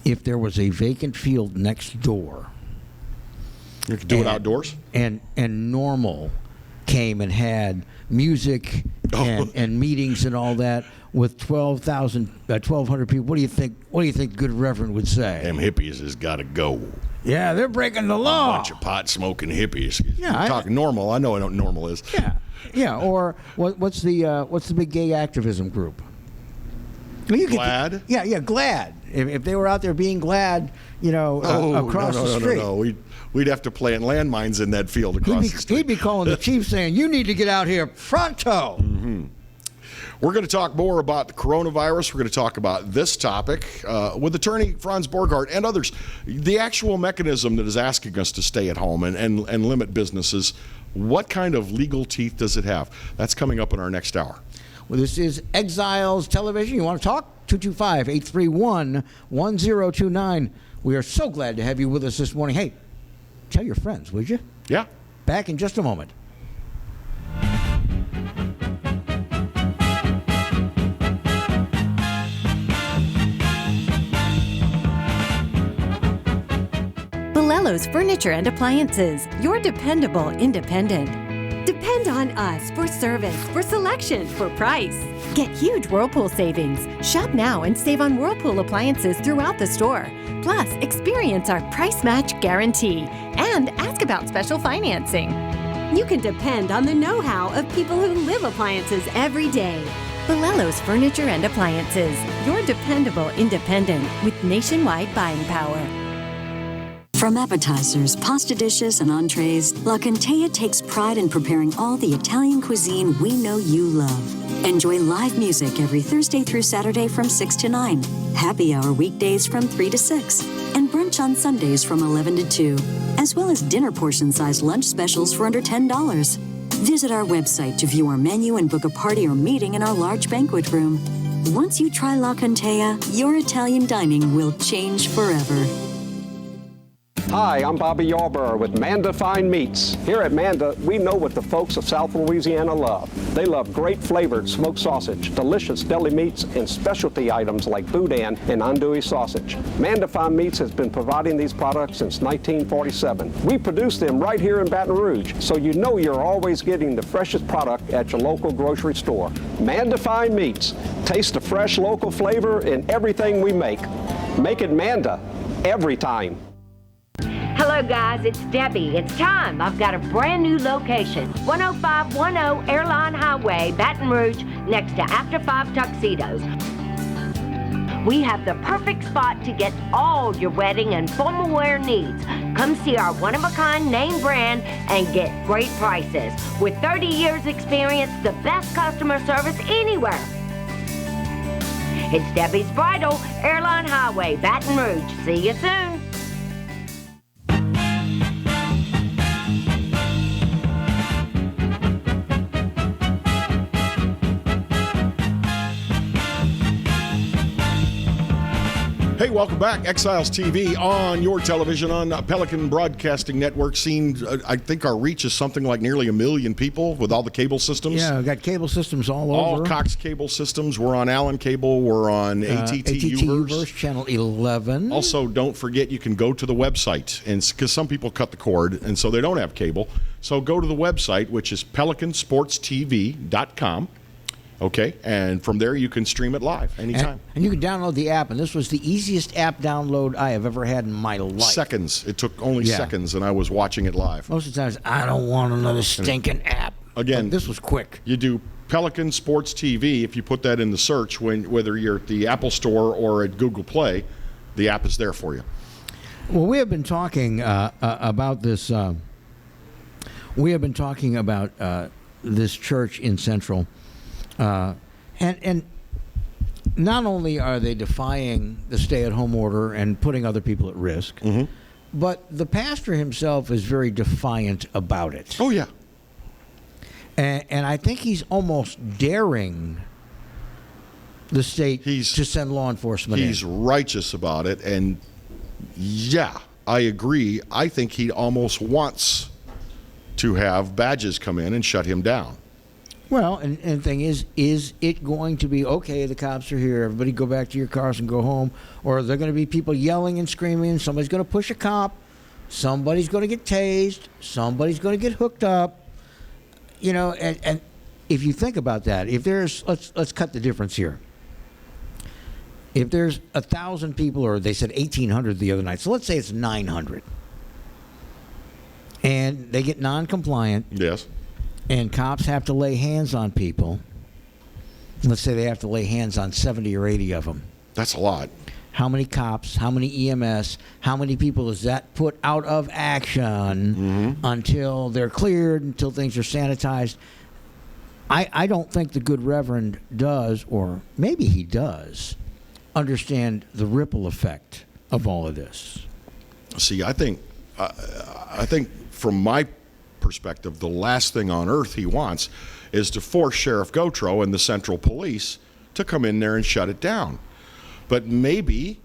If there was a vacant field next door, you could do it outdoors, and Normal came and had music and meetings and all that with 1,200 people, what do you think good Reverend would say? Them hippies has got to go. Yeah, they're breaking the law. A bunch of pot smoking hippies. Yeah, You're talking Normal. I know what Normal is. Yeah. Or what's the big gay activism group? Glad. Yeah, Glad. If they were out there being glad, across the street. No. We'd have to plant landmines in that field across the street. He'd be calling the chief saying, "You need to get out here pronto." Mm-hmm. We're going to talk more about the coronavirus. We're going to talk about this topic with attorney Franz Borghardt and others. The actual mechanism that is asking us to stay at home and limit businesses, what kind of legal teeth does it have? That's coming up in our next hour. Well, this is Exiles Television. You want to talk? 225-831-1029. We are so glad to have you with us this morning. Hey, tell your friends, would you? Yeah. Back in just a moment. Belello's Furniture and Appliances, your dependable independent. Depend on us for service, for selection, for price. Get huge Whirlpool savings. Shop now and save on Whirlpool appliances throughout the store. Plus, experience our price match guarantee and ask about special financing. You can depend on the know-how of people who live appliances every day. Belello's Furniture and Appliances, your dependable independent with nationwide buying power. From appetizers, pasta dishes, and entrees, La Contea takes pride in preparing all the Italian cuisine we know you love. Enjoy live music every Thursday through Saturday from 6 to 9, happy hour weekdays from 3 to 6, and brunch on Sundays from 11 to 2, as well as dinner portion-sized lunch specials for under $10. Visit our website to view our menu and book a party or meeting in our large banquet room. Once you try La Contea, your Italian dining will change forever. Hi, I'm Bobby Yarborough with Manda Fine Meats. Here at Manda, we know what the folks of South Louisiana love. They love great flavored smoked sausage, delicious deli meats, and specialty items like boudin and andouille sausage. Manda Fine Meats has been providing these products since 1947. We produce them right here in Baton Rouge, so you know you're always getting the freshest product at your local grocery store. Manda Fine Meats. Taste the fresh local flavor in everything we make. Make it Manda every time. Hello guys, it's Debbie. It's time. I've got a brand new location. 10510 Airline Highway, Baton Rouge, next to After 5 Tuxedos. We have the perfect spot to get all your wedding and formal wear needs. Come see our one-of-a-kind name brand and get great prices. With 30 years experience, the best customer service anywhere. It's Debbie's Bridal, Airline Highway, Baton Rouge. See you soon. Hey, welcome back. Exiles TV on your television on Pelican Broadcasting Network. I think our reach is something like nearly 1 million people with all the cable systems. Yeah, we've got cable systems all over. All Cox cable systems. We're on Allen Cable. We're on ATT Uverse, Channel 11. Also, don't forget you can go to the website, and because some people cut the cord, and so they don't have cable. So go to the website, which is pelicansportstv.com. Okay, and from there you can stream it live anytime. And you can download the app, and this was the easiest app download I have ever had in my life. Seconds. It took only seconds, and I was watching it live. Most of the times, I don't want another stinking app. Again, but this was quick. You do Pelican Sports TV. If you put that in the search, whether you're at the Apple Store or at Google Play, the app is there for you. Well, we have been talking about this. We have been talking about this church in Central. And not only are they defying the stay-at-home order and putting other people at risk, but the pastor himself is very defiant about it. Oh, yeah. And I think he's almost daring the state to send law enforcement in. He's righteous about it, and yeah, I agree. I think he almost wants to have badges come in and shut him down. Well, and the thing is it going to be, okay, the cops are here, everybody go back to your cars and go home, or are there going to be people yelling and screaming, somebody's going to push a cop, somebody's going to get tased, somebody's going to get hooked up, and if you think about that, if there's, let's cut the difference here. If there's 1,000 people, or they said 1,800 the other night, so let's say it's 900, and they get non-compliant. Yes. And cops have to lay hands on people. Let's say they have to lay hands on 70 or 80 of them. That's a lot. how many cops, how many EMS, how many people is that put out of action until they're cleared, until things are sanitized. I don't think the good Reverend does, or maybe he does, understand the ripple effect of all of this. See, I think from my perspective, the last thing on earth he wants is to force Sheriff Gautreaux and the Central Police to come in there and shut it down. But maybe,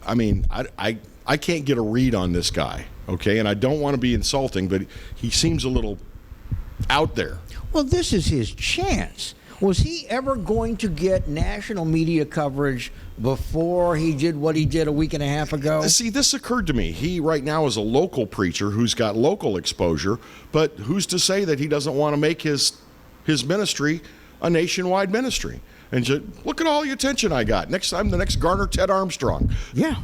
I mean, I can't get a read on this guy, okay? And I don't want to be insulting, but he seems a little out there. Well, this is his chance. Was he ever going to get national media coverage before he did what he did a week and a half ago? See, this occurred to me. He right now is a local preacher who's got local exposure, but who's to say that he doesn't want to make his ministry a nationwide ministry? And just, look at all the attention I got. Next time, the next Garner Ted Armstrong. Yeah,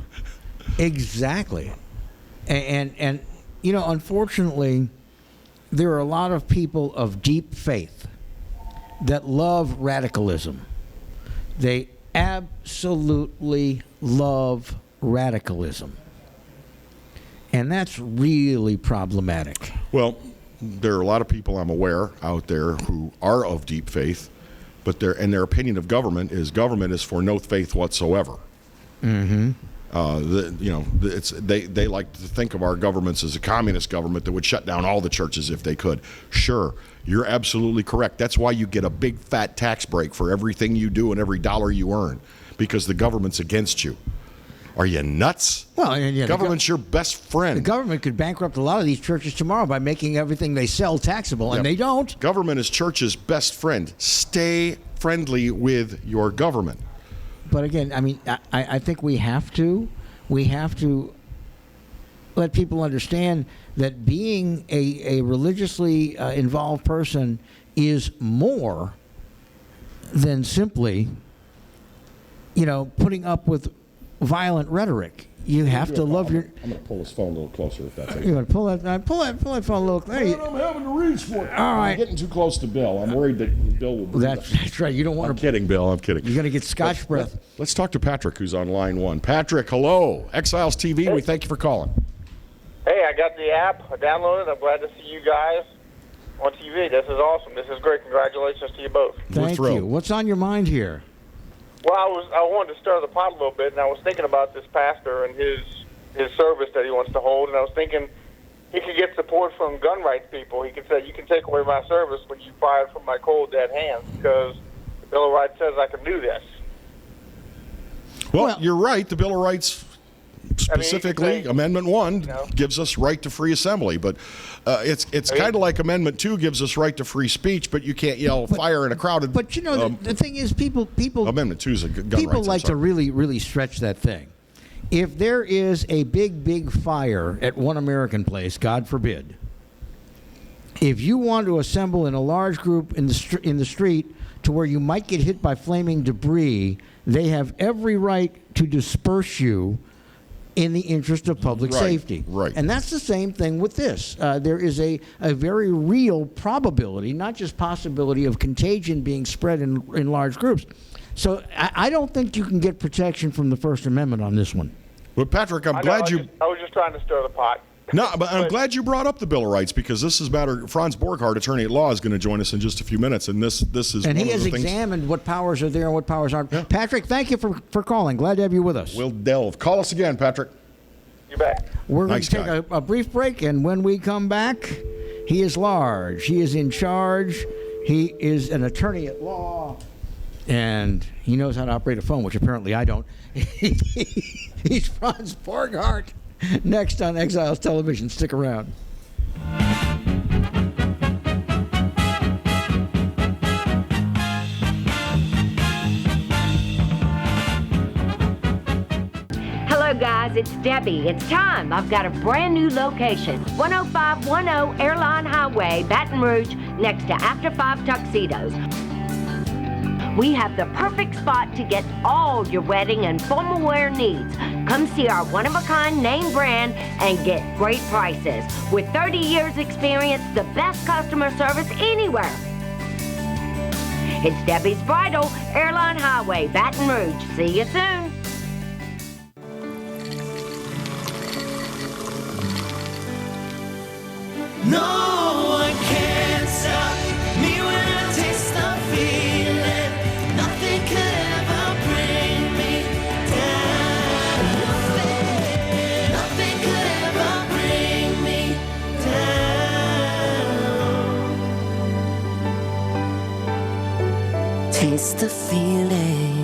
exactly. And you know, unfortunately, there are a lot of people of deep faith that love radicalism. They absolutely love radicalism. And that's really problematic. Well, there are a lot of people I'm aware out there who are of deep faith, but their opinion of government is for no faith whatsoever. Mm-hmm. They like to think of our governments as a communist government that would shut down all the churches if they could. Sure, you're absolutely correct. That's why you get a big fat tax break for everything you do and every dollar you earn, because the government's against you. Are you nuts? Well, yeah, government's your best friend. The government could bankrupt a lot of these churches tomorrow by making everything they sell taxable, and they don't. Government is church's best friend. Stay friendly with your government. But again, I mean, I think we have to let people understand that being a religiously involved person is more than simply, putting up with violent rhetoric. You have to love your. I'm going to pull this phone a little closer if that's okay. You want to pull that phone a little. There you. I'm having to reach for it. All right. I'm getting too close to Bill. I'm worried that Bill will. That's right. You don't want I'm kidding, Bill. I'm kidding. You're going to get Scotch breath. Let's talk to Patrick, who's on line one. Patrick, hello. Exiles TV. Hey. We thank you for calling. Hey, I got the app. I downloaded it. I'm glad to see you guys on TV. This is awesome. This is great. Congratulations to you both. Thank you. What's on your mind here? Well, I wanted to stir the pot a little bit, and I was thinking about this pastor and his service that he wants to hold, and I was thinking he could get support from gun rights people. He could say, you can take away my service when you fire from my cold, dead hands, because the Bill of Rights says I can do this. Well, you're right. The Bill of Rights, specifically, Amendment 1 gives us right to free assembly, but it's kind of like Amendment 2 gives us right to free speech, but you can't yell fire in a crowded. But the thing is, people. Amendment 2 is a gun people rights, like to really stretch that thing. If there is a big fire at One American Place, God forbid, if you want to assemble in a large group in the street to where you might get hit by flaming debris, they have every right to disperse you in the interest of public safety. Right. And that's the same thing with this. There is a very real probability, not just possibility, of contagion being spread in large groups. So I don't think you can get protection from the First Amendment on this one. But Patrick, I was just trying to stir the pot. No, but I'm glad you brought up the Bill of Rights, because this is matter. Franz Borghardt, attorney at law, is going to join us in just a few minutes, and this is. And one he of has the things. examined what powers are there and what powers aren't. Yeah. Patrick, thank you for calling. Glad to have you with us. We'll delve. Call us again, Patrick. You bet. We're going to take a brief break, and when we come back, he is large. He is in charge. He is an attorney at law, and he knows how to operate a phone, which apparently I don't. He's Franz Borghardt. Next on Exiles Television. Stick around. Hello, guys. It's Debbie. It's time. I've got a brand new location. 10510 Airline Highway, Baton Rouge, next to After 5 Tuxedos. We have the perfect spot to get all your wedding and formal wear needs. Come see our one-of-a-kind name brand and get great prices. With 30 years experience, the best customer service anywhere. It's Debbie's Bridal, Airline Highway, Baton Rouge. See you soon. taste the feeling.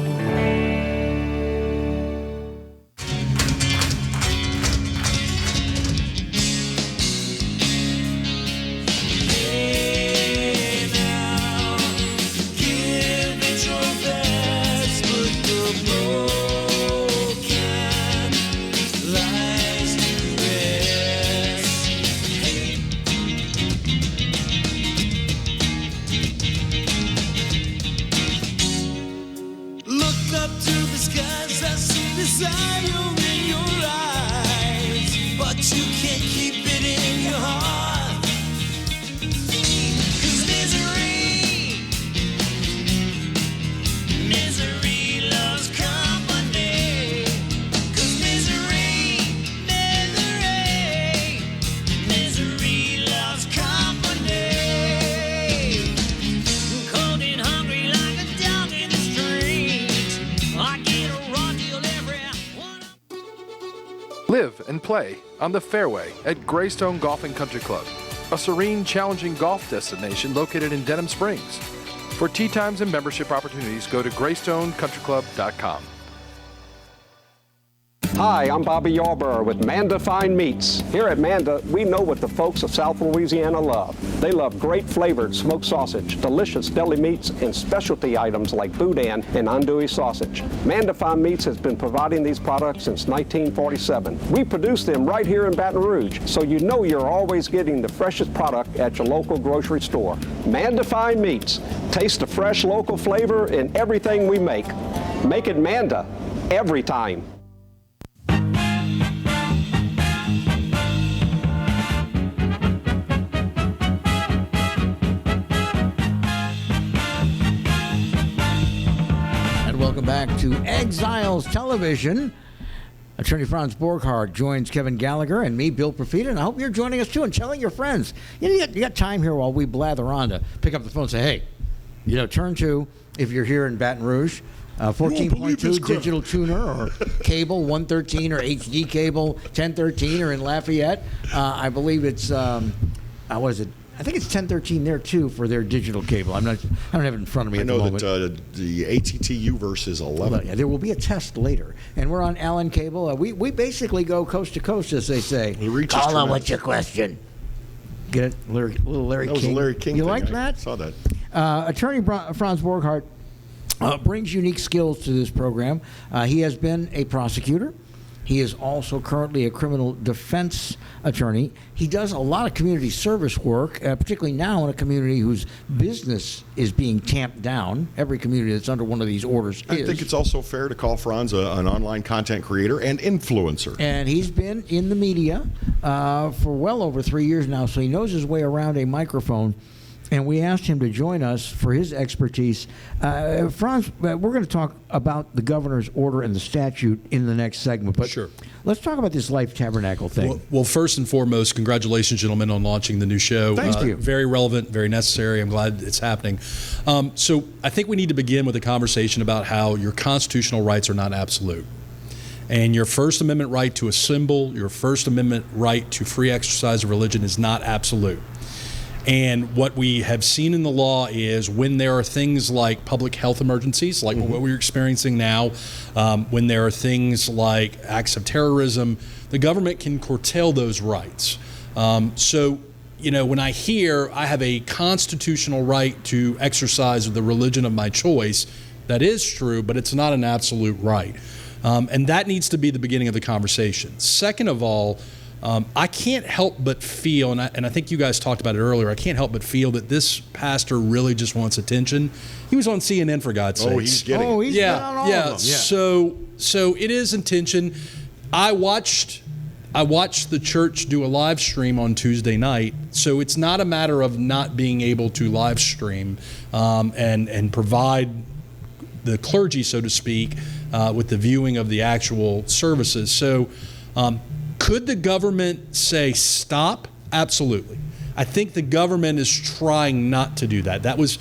Live and play on the fairway at Greystone Golf and Country Club, a serene, challenging golf destination located in Denham Springs. For tee times and membership opportunities, go to greystonecountryclub.com. Hi, I'm Bobby Yarborough with Manda Fine Meats. Here at Manda, we know what the folks of South Louisiana love. They love great flavored smoked sausage, delicious deli meats, and specialty items like boudin and andouille sausage. Manda Fine Meats has been providing these products since 1947. We produce them right here in Baton Rouge, so you know you're always getting the freshest product at your local grocery store. Manda Fine Meats. Taste the fresh local flavor in everything we make. Make it Manda every time. Welcome back to Exiles Television. Attorney Franz Borghardt joins Kevin Gallagher and me, Bill Profita, and I hope you're joining us too and telling your friends. You got time here while we blather on to pick up the phone and say, hey, turn to, if you're here in Baton Rouge, 14.2 digital tuner or cable 113 or HD cable 1013 or in Lafayette. I believe it's, what is it? I think it's 1013 there too for their digital cable. I don't have it in front of me at the moment. I know that the ATT verse is 11. Well, yeah, there will be a test later, and we're on Allen Cable. We basically go coast to coast, as they say. Call on what's your question? Get it, little Larry King. That was a Larry King You thing. like that? I saw that. Attorney Franz Borghardt brings unique skills to this program. He has been a prosecutor. He is also currently a criminal defense attorney. He does a lot of community service work, particularly now in a community whose business is being tamped down. Every community that's under one of these orders I think it's also fair to call Franz an online content creator and influencer. And he's been in the media for well over 3 years now, so he knows his way around a microphone. And we asked him to join us for his expertise. Franz, we're going to talk about the governor's order and the statute in the next segment. But sure. Let's talk about this Life Tabernacle thing. Well, first and foremost, congratulations, gentlemen, on launching the new show. Thank you. Very relevant, very necessary. I'm glad it's happening. So I think we need to begin with a conversation about how your constitutional rights are not absolute. And your First Amendment right to assemble, your First Amendment right to free exercise of religion is not absolute. And what we have seen in the law is when there are things like public health emergencies, like what we're experiencing now, when there are things like acts of terrorism, the government can curtail those rights. So, when I hear I have a constitutional right to exercise the religion of my choice, that is true, but it's not an absolute right. And that needs to be the beginning of the conversation. Second of all, I can't help but feel, and I think you guys talked about it earlier, I can't help but feel that this pastor really just wants attention. He was on CNN, for God's sake. Oh, he's getting it. He's been on all of them. Yeah. So it is intention. I watched the church do a live stream on Tuesday night, so it's not a matter of not being able to live stream and provide the clergy, so to speak, with the viewing of the actual services. So could the government say stop? Absolutely. I think the government is trying not to do that. That was,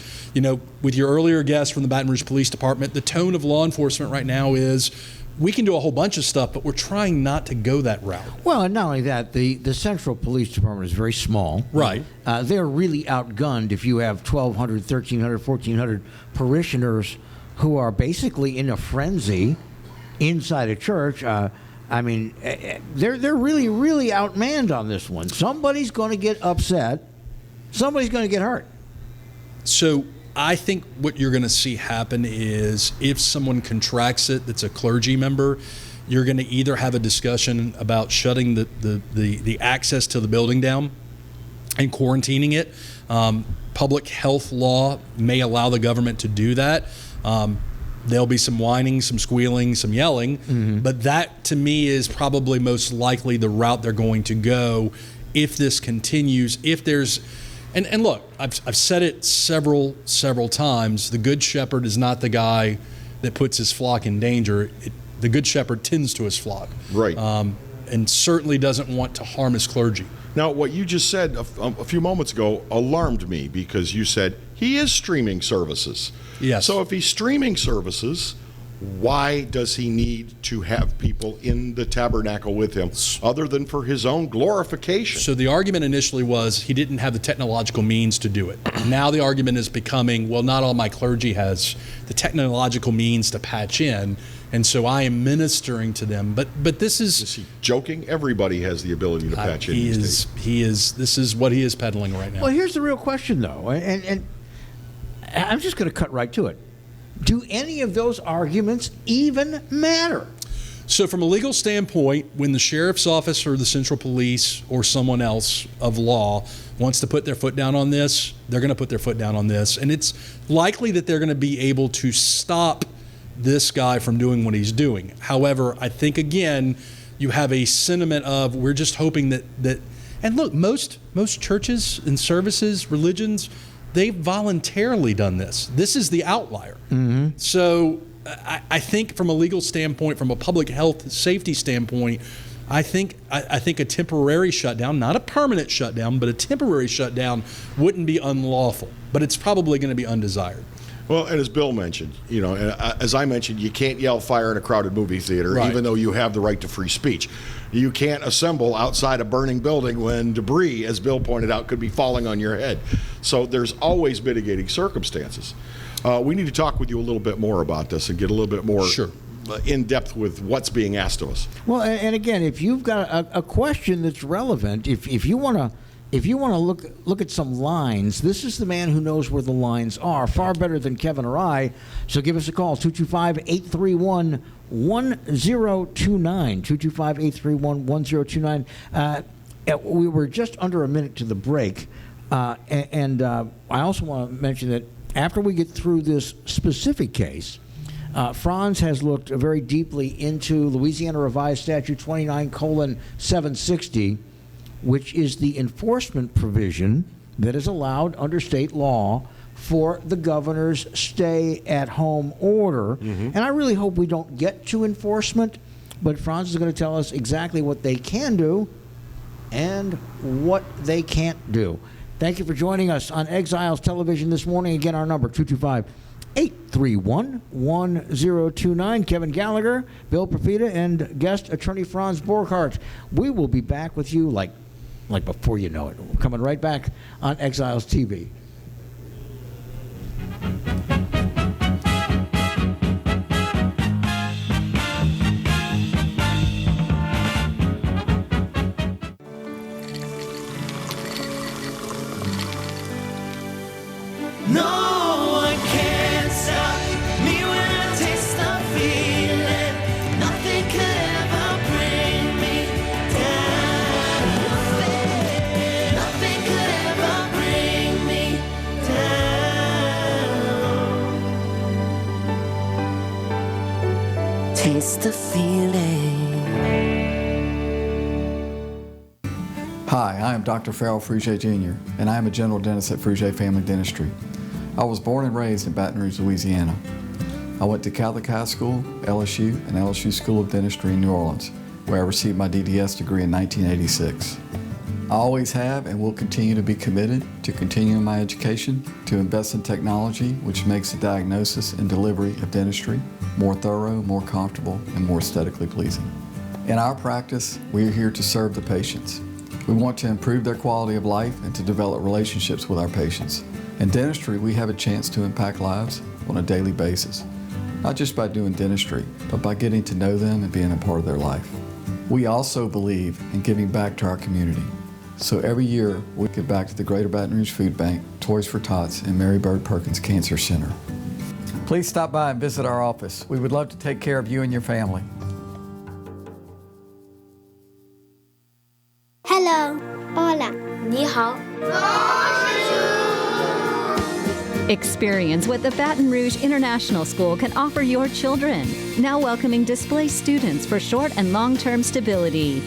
with your earlier guest from the Baton Rouge Police Department, the tone of law enforcement right now is we can do a whole bunch of stuff, but we're trying not to go that route. Well, and not only that, the Central Police Department is very small. Right. They're really outgunned if you have 1,200, 1,300, 1,400 parishioners who are basically in a frenzy inside a church. I mean, they're really, really outmanned on this one. Somebody's going to get upset. Somebody's going to get hurt. So I think what you're going to see happen is if someone contracts it that's a clergy member, you're going to either have a discussion about shutting the access to the building down and quarantining it. Public health law may allow the government to do that. There'll be some whining, some squealing, some yelling, but that to me is probably most likely the route they're going to go if this continues. If there's And look, I've said it several times. The Good Shepherd is not the guy that puts his flock in danger. The Good Shepherd tends to his flock. Right. And certainly doesn't want to harm his clergy. Now, what you just said a few moments ago alarmed me because you said he is streaming services. Yes. So if he's streaming services, why does he need to have people in the tabernacle with him other than for his own glorification? So the argument initially was he didn't have the technological means to do it. Now the argument is becoming, well, not all my clergy has the technological means to patch in, and so I am ministering to them. But this is he joking? Everybody has the ability to patch in. This is what he is peddling right now. Well, here's the real question, though, and I'm just going to cut right to it. Do any of those arguments even matter? So from a legal standpoint, when the sheriff's office or the Central Police or someone else of law wants to put their foot down on this, they're going to put their foot down on this. And it's likely that they're going to be able to stop this guy from doing what he's doing. However, I think, again, you have a sentiment of we're just hoping that and look, most churches and services, religions, they've voluntarily done this. This is the outlier. Mm-hmm. So I think from a legal standpoint, from a public health safety standpoint, I think a temporary shutdown, not a permanent shutdown, but a temporary shutdown wouldn't be unlawful. But it's probably going to be undesired. Well, and as Bill mentioned, and as I mentioned, you can't yell fire in a crowded movie theater, Right. even though you have the right to free speech. You can't assemble outside a burning building when debris, as Bill pointed out, could be falling on your head. So there's always mitigating circumstances. We need to talk with you a little bit more about this and get a little bit more in depth with what's being asked of us. Well, and again, if you've got a question that's relevant, if you want to look at some lines, this is the man who knows where the lines are far better than Kevin or I. So give us a call, 225-831-1029, 225-831-1029. We were just under a minute to the break, and I also want to mention that after we get through this specific case, Franz has looked very deeply into Louisiana Revised Statute 29:760, which is the enforcement provision that is allowed under state law for the governor's stay-at-home order. Mm-hmm. And I really hope we don't get to enforcement, but Franz is going to tell us exactly what they can do and what they can't do. Thank you for joining us on Exiles Television this morning. Again, our number, 225-831-1029. Kevin Gallagher, Bill Profita, and guest attorney Franz Borghardt. We will be back with you like before you know it. We're coming right back on Exiles TV. No one can stop me when I taste the feeling. Nothing could ever bring me down. Nothing could ever bring me down. Taste the feeling. Hi, I am Dr. Farrell Frugier Jr., and I am a general dentist at Frugier Family Dentistry. I was born and raised in Baton Rouge, Louisiana. I went to Catholic High School, LSU, and LSU School of Dentistry in New Orleans, where I received my DDS degree in 1986. I always have and will continue to be committed to continuing my education, to invest in technology which makes the diagnosis and delivery of dentistry more thorough, more comfortable, and more aesthetically pleasing. In our practice, we are here to serve the patients. We want to improve their quality of life and to develop relationships with our patients. In dentistry, we have a chance to impact lives on a daily basis, not just by doing dentistry, but by getting to know them and being a part of their life. We also believe in giving back to our community. So every year, we give back to the Greater Baton Rouge Food Bank, Toys for Tots, and Mary Bird Perkins Cancer Center. Please stop by and visit our office. We would love to take care of you and your family. Hello, hola, 你好. Experience what the Baton Rouge International School can offer your children. Now welcoming displaced students for short and long-term stability.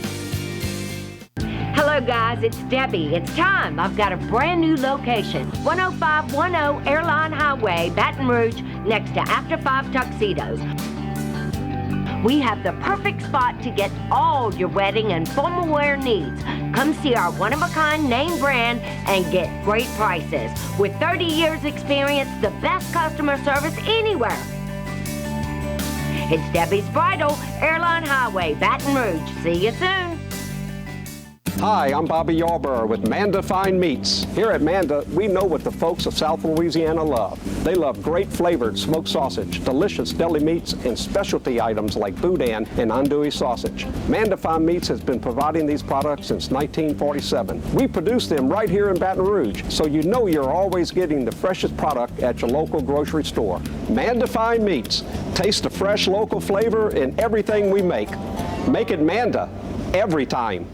Hello guys, it's Debbie. It's time. I've got a brand new location. 10510 Airline Highway, Baton Rouge, next to After 5 Tuxedos. We have the perfect spot to get all your wedding and formal wear needs. Come see our one-of-a-kind name brand and get great prices. With 30 years experience, the best customer service anywhere. It's Debbie's Bridal, Airline Highway, Baton Rouge. See you soon. Hi, I'm Bobby Yarborough with Manda Fine Meats. Here at Manda, we know what the folks of South Louisiana love. They love great flavored smoked sausage, delicious deli meats, and specialty items like boudin and andouille sausage. Manda Fine Meats has been providing these products since 1947. We produce them right here in Baton Rouge, so you know you're always getting the freshest product at your local grocery store. Manda Fine Meats. Taste the fresh local flavor in everything we make. Make it Manda every time.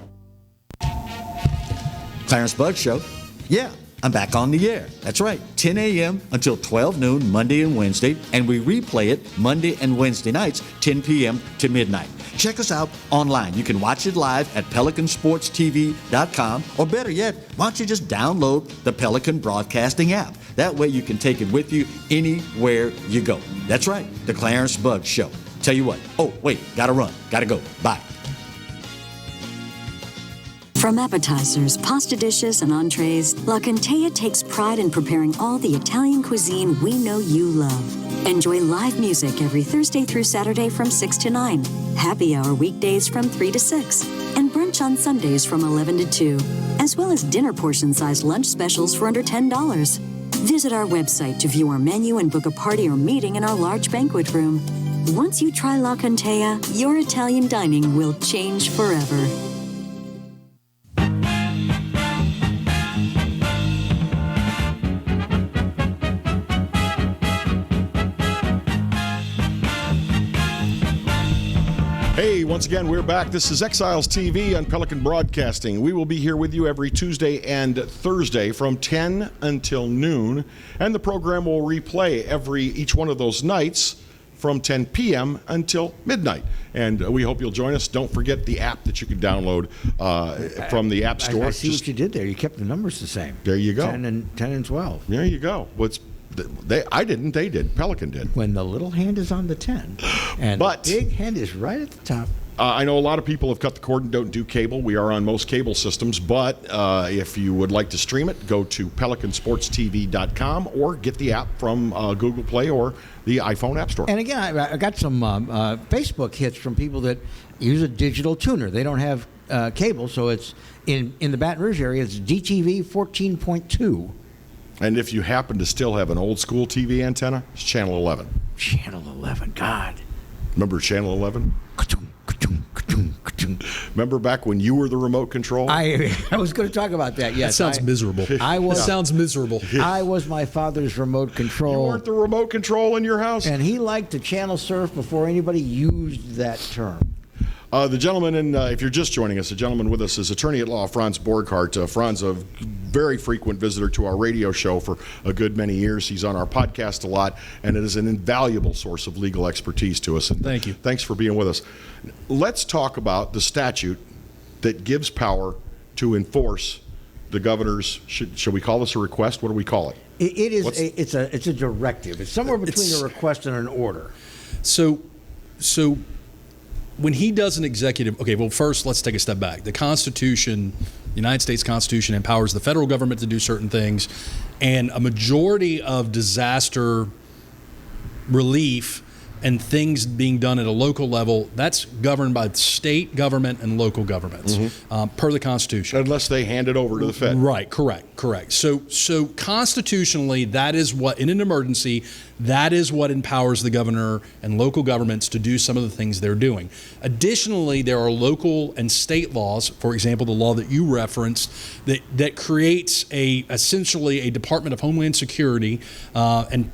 Clarence Bug Show. Yeah, I'm back on the air. That's right, 10 a.m. until 12 noon, Monday and Wednesday, and we replay it Monday and Wednesday nights, 10 p.m. to midnight. Check us out online. You can watch it live at PelicanSportsTV.com, or better yet, why don't you just download the Pelican Broadcasting app? That way you can take it with you anywhere you go. That's right, the Clarence Bug Show. Tell you what, oh, wait, gotta run, gotta go, bye. From appetizers, pasta dishes, and entrees, La Cantea takes pride in preparing all the Italian cuisine we know you love. Enjoy live music every Thursday through Saturday from 6 to 9, happy hour weekdays from 3 to 6, and brunch on Sundays from 11 to 2, as well as dinner portion-sized lunch specials for under $10. Visit our website to view our menu and book a party or meeting in our large banquet room. Once you try La Cantea, your Italian dining will change forever. Hey, once again, we're back. This is Exiles TV on Pelican Broadcasting. We will be here with you every Tuesday and Thursday from 10 until noon, and the program will replay each one of those nights from 10 p.m. until midnight. And we hope you'll join us. Don't forget the app that you can download from the App Store. I see what you did there. You kept the numbers the same. There you go. 10 and 12. There you go. I didn't. They did. Pelican did. When the little hand is on the 10, and the big hand is right at the top. I know a lot of people have cut the cord and don't do cable. We are on most cable systems, but if you would like to stream it, go to PelicanSportsTV.com or get the app from Google Play or the iPhone App Store. And again, I got some Facebook hits from people that use a digital tuner. They don't have cable, so it's in the Baton Rouge area. It's DTV 14.2. And if you happen to still have an old school TV antenna, it's Channel 11. Channel 11, God. Remember Channel 11? Remember back when you were the remote control? I was going to talk about that, yes. That sounds miserable. Sounds miserable. I was my father's remote control. You weren't the remote control in your house? And he liked to channel surf before anybody used that term. The gentleman, if you're just joining us, the gentleman with us is attorney at law Franz Borghardt. Franz, a very frequent visitor to our radio show for a good many years. He's on our podcast a lot, and it is an invaluable source of legal expertise to us. And thank you. Thanks for being with us. Let's talk about the statute that gives power to enforce the governor's, should we call this a request? What do we call it? It is. It's a directive. It's somewhere between a request and an order. So when he does an executive, okay, well, first let's take a step back. The Constitution The United States Constitution empowers the federal government to do certain things, and a majority of disaster relief and things being done at a local level, that's governed by state government and local governments per the Constitution. Unless they hand it over to the Fed. Right, correct. So constitutionally, that is what, in an emergency, that is what empowers the governor and local governments to do some of the things they're doing. Additionally, there are local and state laws, for example, the law that you referenced, that creates essentially a Department of Homeland Security and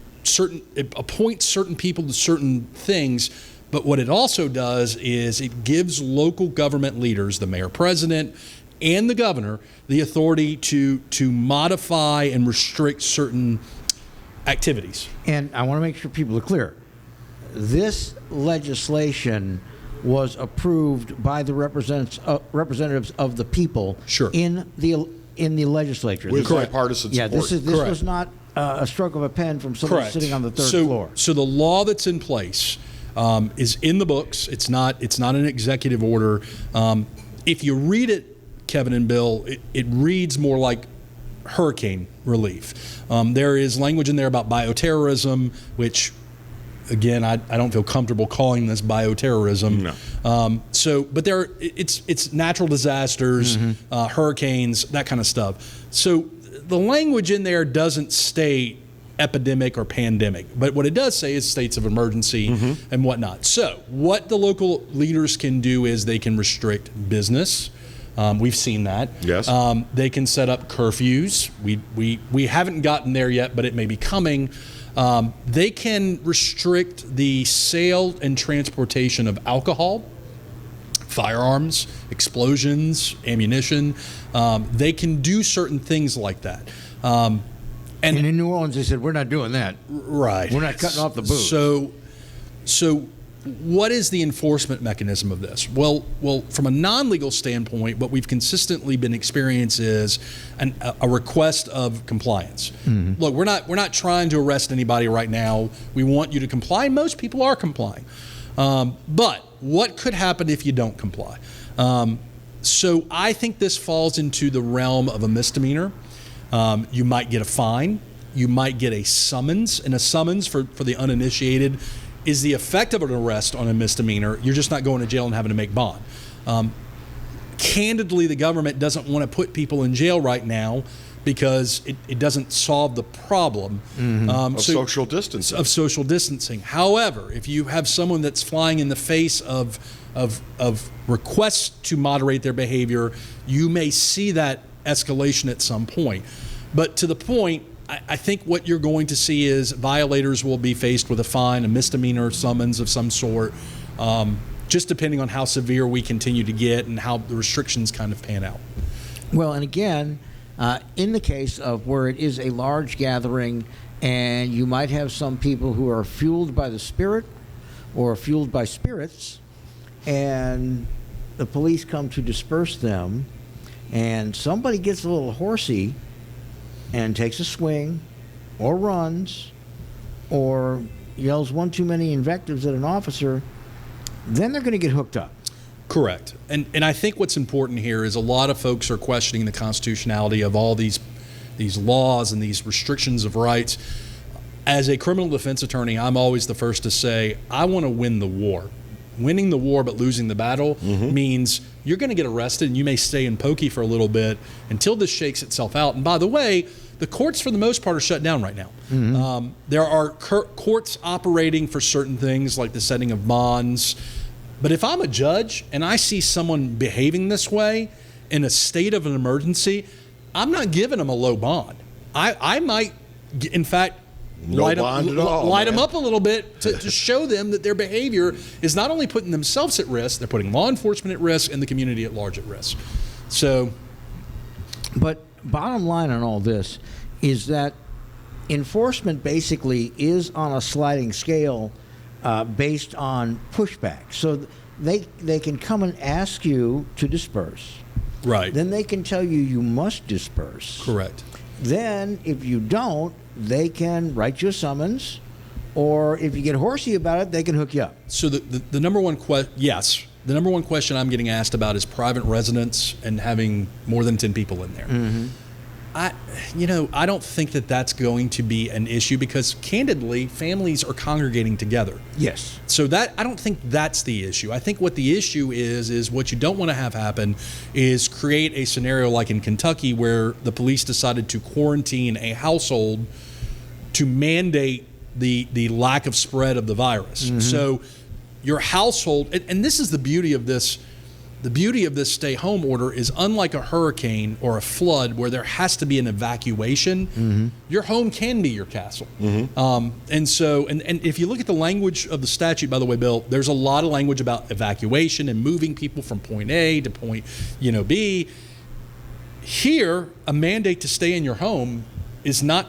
it appoints certain people to certain things, but what it also does is it gives local government leaders, the mayor, president, and the governor, the authority to modify and restrict certain activities. And I want to make sure people are clear. This legislation was approved by the representatives of the people in the legislature. With bipartisan support. Yeah, this was not a stroke of a pen from someone sitting on the third floor. So the law that's in place is in the books. It's not an executive order. If you read it, Kevin and Bill, it reads more like hurricane relief. There is language in there about bioterrorism, which, again, I don't feel comfortable calling this bioterrorism. No. But it's natural disasters, hurricanes, that kind of stuff. So the language in there doesn't state epidemic or pandemic, but what it does say is states of emergency and whatnot. So what the local leaders can do is they can restrict business. We've seen that. Yes. They can set up curfews. We haven't gotten there yet, but it may be coming. They can restrict the sale and transportation of alcohol, firearms, explosions, ammunition. They can do certain things like that. And in New Orleans, they said, we're not doing that. Right. We're not cutting off the booze. So what is the enforcement mechanism of this? Well, from a non-legal standpoint, what we've consistently been experiencing is a request of compliance. Look, we're not trying to arrest anybody right now. We want you to comply. Most people are complying. But what could happen if you don't comply? So I think this falls into the realm of a misdemeanor. You might get a fine. You might get a summons. And a summons, for the uninitiated, is the effect of an arrest on a misdemeanor. You're just not going to jail and having to make bond. Candidly, the government doesn't want to put people in jail right now because it doesn't solve the problem of social distancing. However, if you have someone that's flying in the face of requests to moderate their behavior, you may see that escalation at some point. But to the point, I think what you're going to see is violators will be faced with a fine, a misdemeanor summons of some sort, just depending on how severe we continue to get and how the restrictions kind of pan out. Well, and again, in the case of where it is a large gathering and you might have some people who are fueled by the spirit or fueled by spirits, and the police come to disperse them, and somebody gets a little horsey and takes a swing or runs or yells one too many invectives at an officer, then they're going to get hooked up. Correct. And I think what's important here is a lot of folks are questioning the constitutionality of all these laws and these restrictions of rights. As a criminal defense attorney, I'm always the first to say, I want to win the war. Winning the war but losing the battle means you're going to get arrested and you may stay in pokey for a little bit until this shakes itself out. And by the way, the courts for the most part are shut down right now. There are courts operating for certain things like the setting of bonds. But if I'm a judge and I see someone behaving this way in a state of an emergency, I'm not giving them a low bond. I might, in fact, light them up a little bit to show them that their behavior is not only putting themselves at risk, they're putting law enforcement at risk and the community at large at risk. But bottom line on all this is that enforcement basically is on a sliding scale based on pushback. So they can come and ask you to disperse. Right. Then they can tell you must disperse. Correct. Then if you don't, they can write you a summons, or if you get horsey about it, they can hook you up. So the number one question, yes, the number one question I'm getting asked about is private residence and having more than 10 people in there. Mm-hmm. I don't think that that's going to be an issue because, candidly, families are congregating together. Yes. So I don't think that's the issue. I think what the issue is what you don't want to have happen is create a scenario like in Kentucky where the police decided to quarantine a household to mandate the lack of spread of the virus. Mm-hmm. So your household, and this is the beauty of this. The beauty of this stay-home order is unlike a hurricane or a flood where there has to be an evacuation, Mm-hmm. your home can be your castle. Mm-hmm. And so, and if you look at the language of the statute, by the way, Bill, there's a lot of language about evacuation and moving people from point A to point, B. Here, a mandate to stay in your home is not,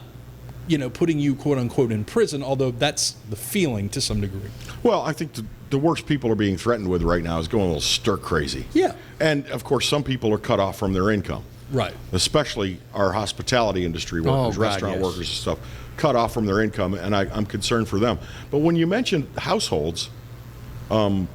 putting you, quote unquote, in prison, although that's the feeling to some degree. Well, I think the worst people are being threatened with right now is going a little stir crazy. Yeah. And, of course, some people are cut off from their income. Right. Especially our hospitality industry workers, God, restaurant yes. workers and stuff, cut off from their income, and I'm concerned for them. But when you mention households, and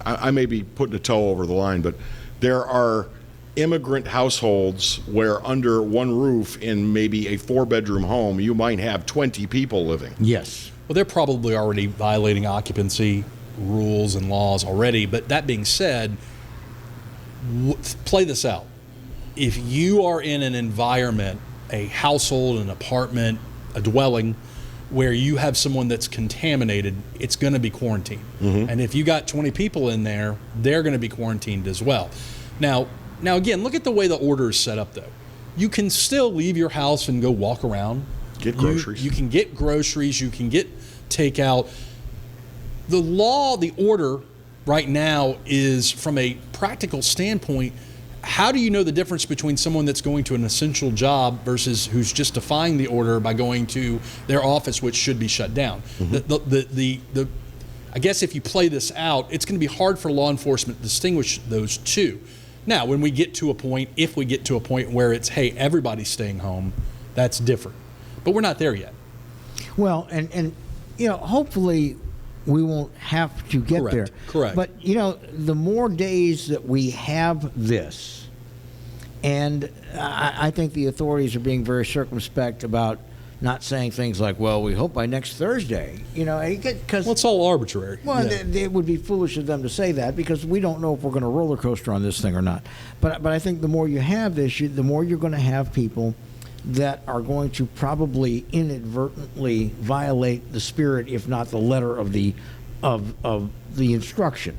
I may be putting a toe over the line, but there are immigrant households where under one roof in maybe a 4-bedroom home, you might have 20 people living. Yes. Well, they're probably already violating occupancy rules and laws already. But that being said, play this out. If you are in an environment, a household, an apartment, a dwelling, where you have someone that's contaminated, it's going to be quarantined. Mm-hmm. And if you got 20 people in there, they're going to be quarantined as well. Now again, look at the way the order is set up, though. You can still leave your house and go walk around. Get groceries. You can get groceries. You can get takeout. The order right now is, from a practical standpoint, how do you know the difference between someone that's going to an essential job versus who's just defying the order by going to their office, which should be shut down? Mm-hmm. I guess if you play this out, it's going to be hard for law enforcement to distinguish those two. Now, when we get to a point, if we get to a point where it's, hey, everybody's staying home, that's different. But we're not there yet. Well, and hopefully we won't have to get there. Correct. But, the more days that we have this, and I think the authorities are being very circumspect about not saying things like, well, we hope by next Thursday, because it's all arbitrary. Well, it would be foolish of them to say that because we don't know if we're going to roller coaster on this thing or not. But I think the more you have this, the more you're going to have people that are going to probably inadvertently violate the spirit, if not the letter of the instruction.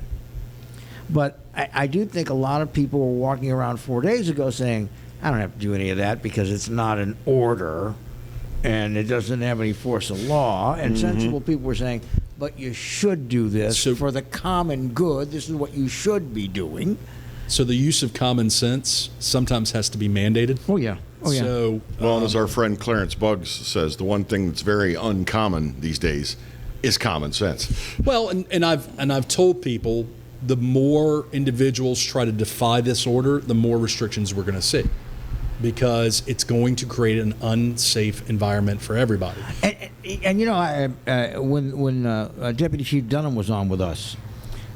But I do think a lot of people were walking around 4 days ago saying, I don't have to do any of that because it's not an order and it doesn't have any force of law. And Mm-hmm. sensible people were saying, but you should do this for the common good. This is what you should be doing. So the use of common sense sometimes has to be mandated. Oh, yeah. Oh, yeah. So, well, and as our friend Clarence Buggs says, the one thing that's very uncommon these days is common sense. Well, and I've told people the more individuals try to defy this order, the more restrictions we're going to see, because it's going to create an unsafe environment for everybody. And when Deputy Chief Dunham was on with us,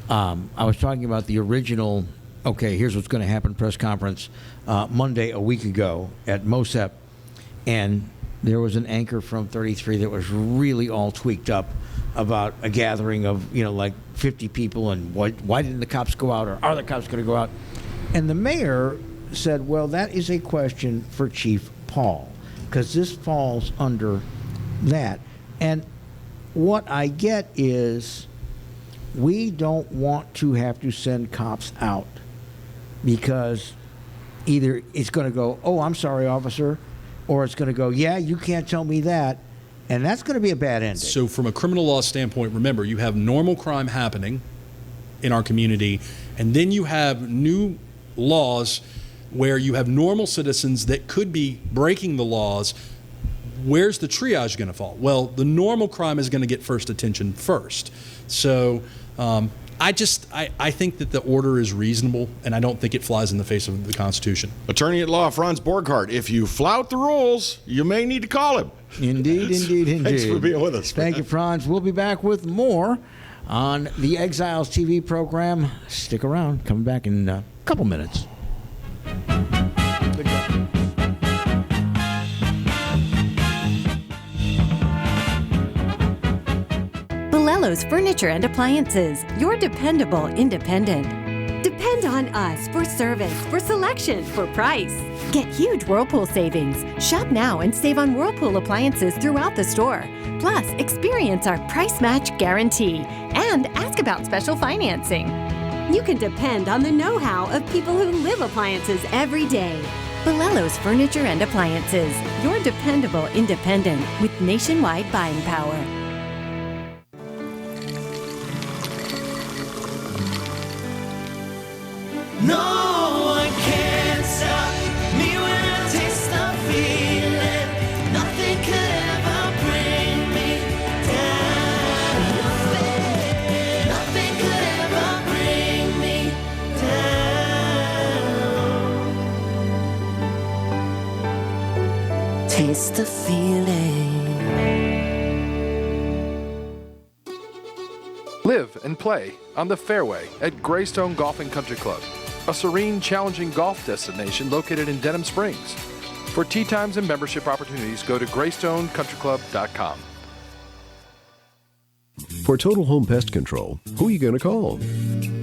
I was talking about the original, okay, here's what's going to happen press conference Monday a week ago at MOSEP, and there was an anchor from 33 that was really all tweaked up about a gathering of, like 50 people and why didn't the cops go out, or are the cops going to go out? And the mayor said, well, that is a question for Chief Paul, because this falls under that. And what I get is we don't want to have to send cops out because either it's going to go, oh, I'm sorry, officer, or it's going to go, yeah, you can't tell me that. And that's going to be a bad ending. So from a criminal law standpoint, remember, you have normal crime happening in our community, and then you have new laws where you have normal citizens that could be breaking the laws. Where's the triage going to fall? Well, the normal crime is going to get first attention first. So I think that the order is reasonable, and I don't think it flies in the face of the Constitution. Attorney at law Franz Borghardt, if you flout the rules, you may need to call him. Indeed. Thanks for being with us. Thank you, Franz. We'll be back with more on the Exiles TV program. Stick around. Coming back in a couple minutes. Bolello's Furniture and Appliances, your dependable independent. Depend on us for service, for selection, for price. Get huge Whirlpool savings. Shop now and save on Whirlpool appliances throughout the store. Plus, experience our price match guarantee and ask about special financing. You can depend on the know-how of people who live appliances every day. Bolello's Furniture and Appliances, your dependable independent with nationwide buying power. No one can stop me when I taste the feeling. Nothing could ever bring me down. Nothing could ever bring me down. Taste the feeling. Live and play on the fairway at Greystone Golf and Country Club, a serene, challenging golf destination located in Denham Springs. For tee times and membership opportunities, go to greystonecountryclub.com. For Total Home Pest Control, who are you going to call?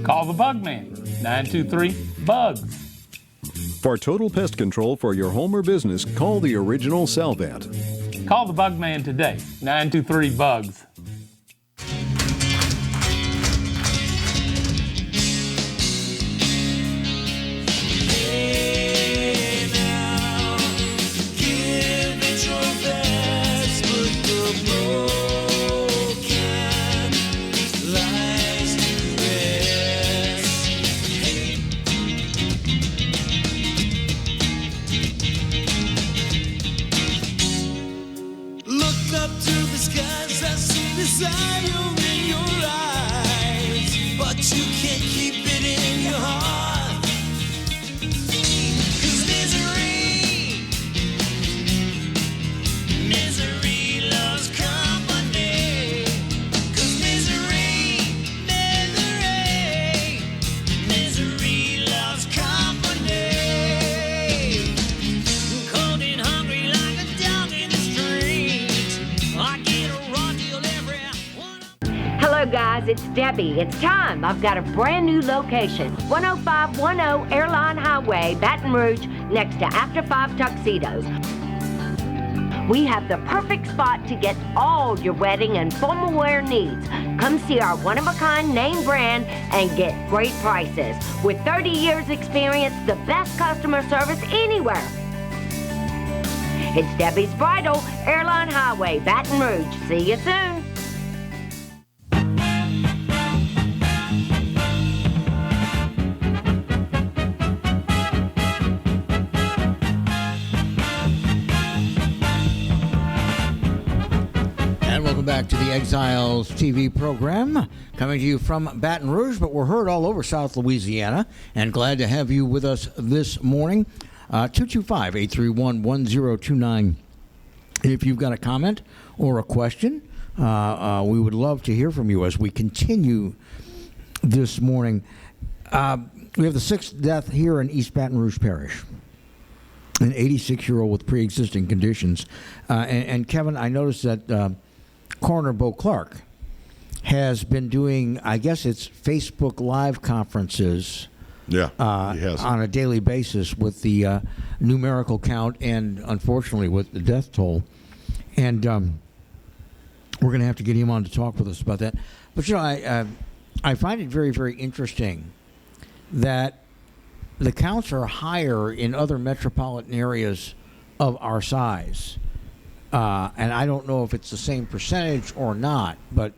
Call the Bug Man, 923-BUGS. For total pest control for your home or business, call the original Salvat. Call the Bug Man today, 923-BUGS. Guys, it's Debbie. It's time. I've got a brand new location. 10510 Airline Highway, Baton Rouge, next to After 5 Tuxedos. We have the perfect spot to get all your wedding and formal wear needs. Come see our one-of-a-kind name brand and get great prices. With 30 years experience, the best customer service anywhere. It's Debbie's Bridal, Airline Highway, Baton Rouge. See you soon. Back to the Exiles TV program, coming to you from Baton Rouge, but we're heard all over South Louisiana, and glad to have you with us this morning. 225-831-1029. If you've got a comment or a question, we would love to hear from you as we continue this morning. We have the sixth death here in East Baton Rouge Parish. An 86-year-old with pre-existing conditions. And Kevin, I noticed that Coroner Bo Clark has been doing, I guess it's Facebook Live conferences. Yeah, he has. On a daily basis with the numerical count and, unfortunately, with the death toll. And we're going to have to get him on to talk with us about that. But, you know, I find it very, very interesting that the counts are higher in other metropolitan areas of our size. And I don't know if it's the same percentage or not, but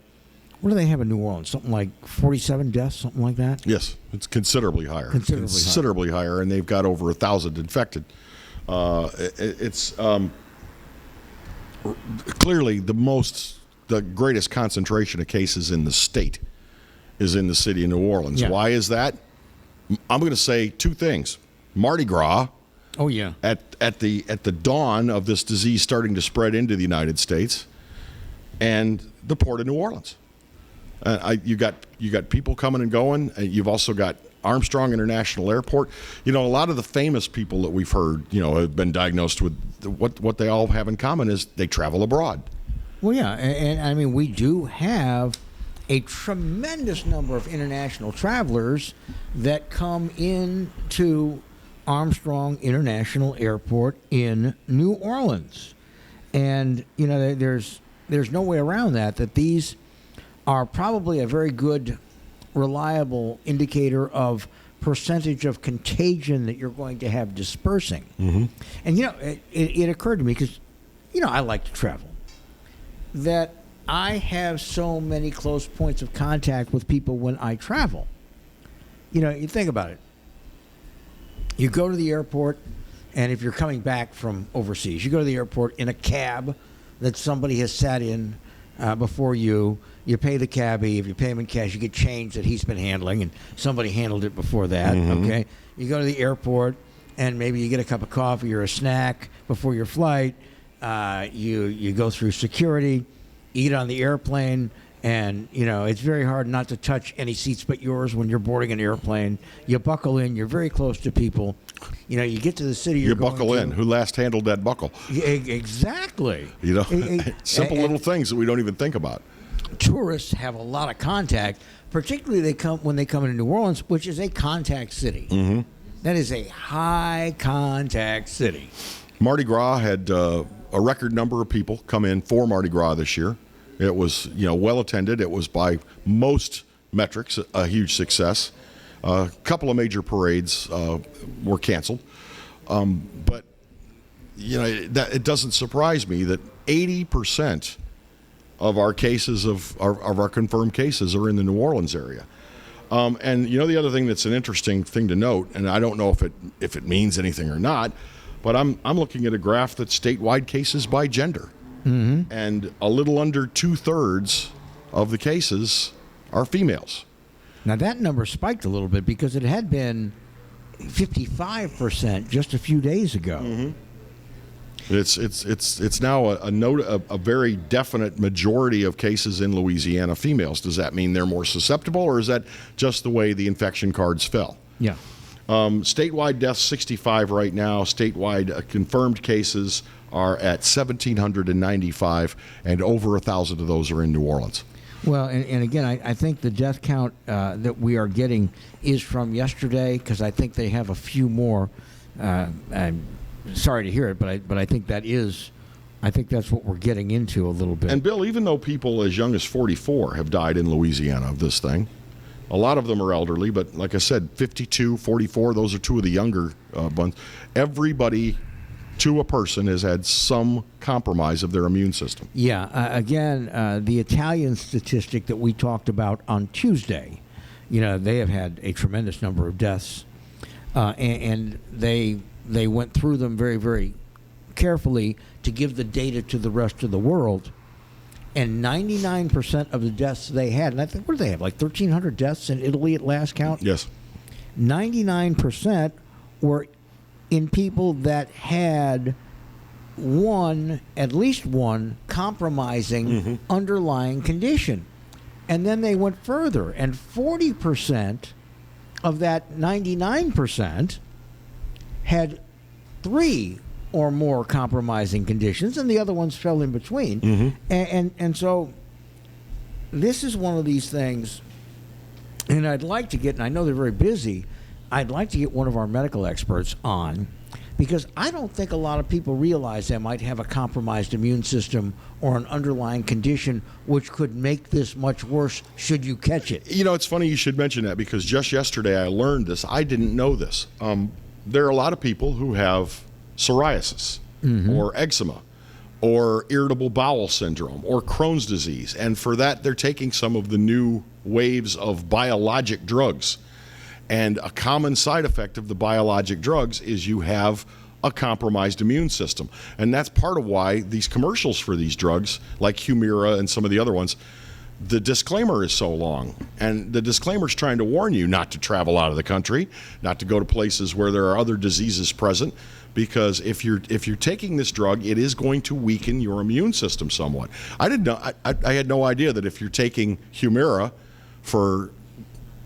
what do they have in New Orleans? Something like 47 deaths, something like that? Yes, it's considerably higher. Considerably higher, and they've got over 1,000 infected. It's clearly the greatest concentration of cases in the state is in the city of New Orleans. Yeah. Why is that? I'm going to say two things. Mardi Gras. Oh, yeah. At the dawn of this disease starting to spread into the United States, and the Port of New Orleans. You got people coming and going. You've also got Armstrong International Airport. A lot of the famous people that we've heard, have been diagnosed with what they all have in common is they travel abroad. Well, yeah, and I mean, we do have a tremendous number of international travelers that come into Armstrong International Airport in New Orleans. And, there's no way around that these are probably a very good, reliable indicator of percentage of contagion that you're going to have dispersing. Mm-hmm. And, it occurred to me, because, I like to travel, that I have so many close points of contact with people when I travel. You think about it. You go to the airport, and if you're coming back from overseas, you go to the airport in a cab that somebody has sat in before you. You pay the cabbie. If you pay him in cash, you get change that he's been handling, and somebody handled it before that. Mm-hmm. Okay, you go to the airport, and maybe you get a cup of coffee or a snack before your flight. You go through security, eat on the airplane, and it's very hard not to touch any seats but yours when you're boarding an airplane. You buckle in. You're very close to people. You get to the city. You buckle in. Who last handled that buckle? Exactly. Simple little things that we don't even think about. Tourists have a lot of contact, particularly when they come into New Orleans, which is a contact city. Mm-hmm. That is a high contact city. Mardi Gras had a record number of people come in for Mardi Gras this year. It was well attended. It was by most metrics a huge success. A couple of major parades were canceled, but it doesn't surprise me that 80% of our cases of our confirmed cases are in the New Orleans area. And the other thing that's an interesting thing to note, and I don't know if it means anything or not, but I'm looking at a graph that's statewide cases by gender, and a little under 2/3 of the cases are females. Now that number spiked a little bit because it had been 55% just a few days ago. Mm-hmm. It's now a very definite majority of cases in Louisiana females. Does that mean they're more susceptible, or is that just the way the infection cards fell? Yeah. Statewide deaths 65 right now. Statewide confirmed cases are at 1,795, and over 1,000 of those are in New Orleans. Well, and again, I think the death count that we are getting is from yesterday, because I think they have a few more. I'm sorry to hear it, but I think that's what we're getting into a little bit. And Bill, even though people as young as 44 have died in Louisiana of this thing, a lot of them are elderly, but like I said, 52, 44, those are two of the younger ones. Everybody to a person has had some compromise of their immune system. Yeah, again, the Italian statistic that we talked about on Tuesday, they have had a tremendous number of deaths, and they went through them very, very carefully to give the data to the rest of the world. And 99% of the deaths they had, and I think, what do they have, like 1,300 deaths in Italy at last count? Yes. 99% were in people that had at least one compromising underlying condition. And then they went further, and 40% of that 99% had 3 or more compromising conditions, and the other ones fell in between. And so this is one of these things, and I'd like to get, and I know they're very busy, I'd like to get one of our medical experts on, because I don't think a lot of people realize they might have a compromised immune system or an underlying condition which could make this much worse should you catch it. It's funny you should mention that, because just yesterday I learned this. I didn't know this. There are a lot of people who have psoriasis or eczema or irritable bowel syndrome or Crohn's disease, and for that they're taking some of the new waves of biologic drugs. And a common side effect of the biologic drugs is you have a compromised immune system. And that's part of why these commercials for these drugs, like Humira and some of the other ones, the disclaimer is so long, and the disclaimer is trying to warn you not to travel out of the country, not to go to places where there are other diseases present, because if you're taking this drug, it is going to weaken your immune system somewhat. I didn't know. I had no idea that if you're taking Humira for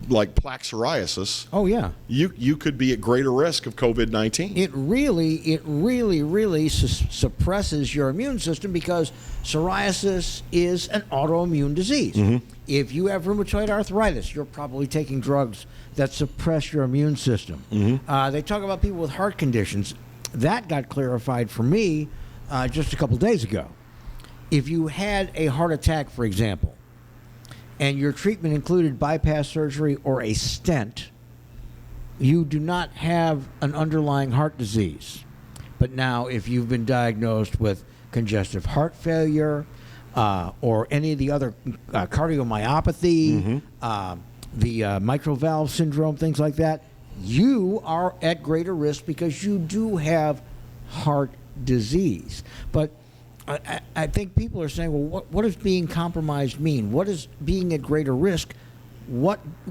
like plaque psoriasis, oh yeah, you could be at greater risk of COVID-19. It really suppresses your immune system because psoriasis is an autoimmune disease. Mm-hmm. If you have rheumatoid arthritis, you're probably taking drugs that suppress your immune system. Mm-hmm. They talk about people with heart conditions. That got clarified for me just a couple days ago. If you had a heart attack, for example, and your treatment included bypass surgery or a stent, you do not have an underlying heart disease. But now, if you've been diagnosed with congestive heart failure or any of the other cardiomyopathy, the mitral valve syndrome, things like that, you are at greater risk because you do have heart disease. But I think people are saying, well, what does being compromised mean? What does being at greater risk?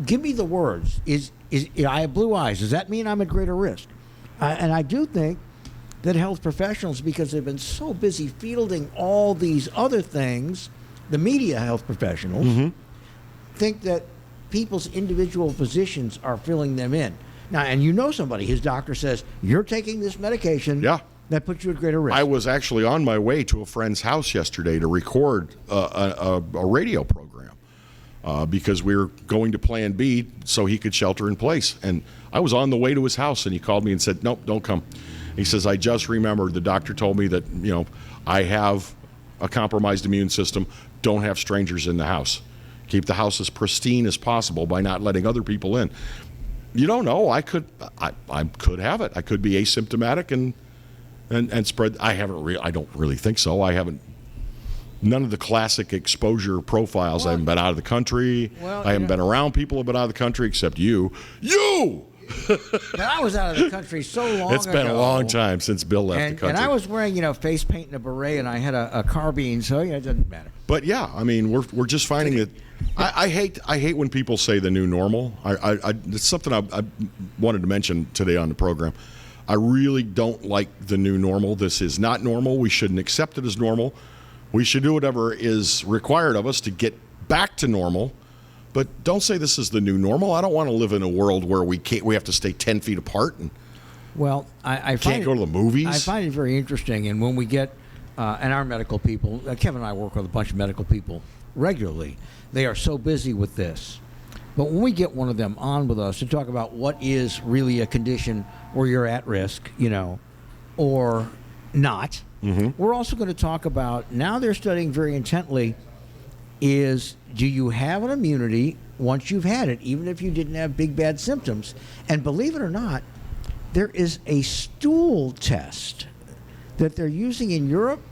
Give me the words. I have blue eyes. Does that mean I'm at greater risk? And I do think that health professionals, because they've been so busy fielding all these other things, the media health professionals, think that people's individual physicians are filling them in. Now, and you know somebody, his doctor says, you're taking this medication. Yeah. That puts you at greater risk. I was actually on my way to a friend's house yesterday to record a radio program because we were going to Plan B so he could shelter in place. And I was on the way to his house, and he called me and said, nope, don't come. He says, I just remembered the doctor told me that, I have a compromised immune system. Don't have strangers in the house. Keep the house as pristine as possible by not letting other people in. You don't know. I could have it. I could be asymptomatic and spread. I don't really think so. None of the classic exposure profiles. I haven't been out of the country. I haven't been around people who have been out of the country except you. Now, I was out of the country so long ago. It's been a long time since Bill left the country. And I was wearing, face paint and a beret, and I had a carbine, so it doesn't matter. But yeah, I mean, we're just finding that. I hate when people say the new normal. It's something I wanted to mention today on the program. I really don't like the new normal. This is not normal. We shouldn't accept it as normal. We should do whatever is required of us to get back to normal. But don't say this is the new normal. I don't want to live in a world where we have to stay 10 feet apart and I can't go to the movies. I find it very interesting. And when we get, and our medical people, Kevin and I work with a bunch of medical people regularly. They are so busy with this. But when we get one of them on with us to talk about what is really a condition where you're at risk, or not, we're also going to talk about, now they're studying very intently, is do you have an immunity once you've had it, even if you didn't have big bad symptoms? And believe it or not, there is a stool test that they're using in Europe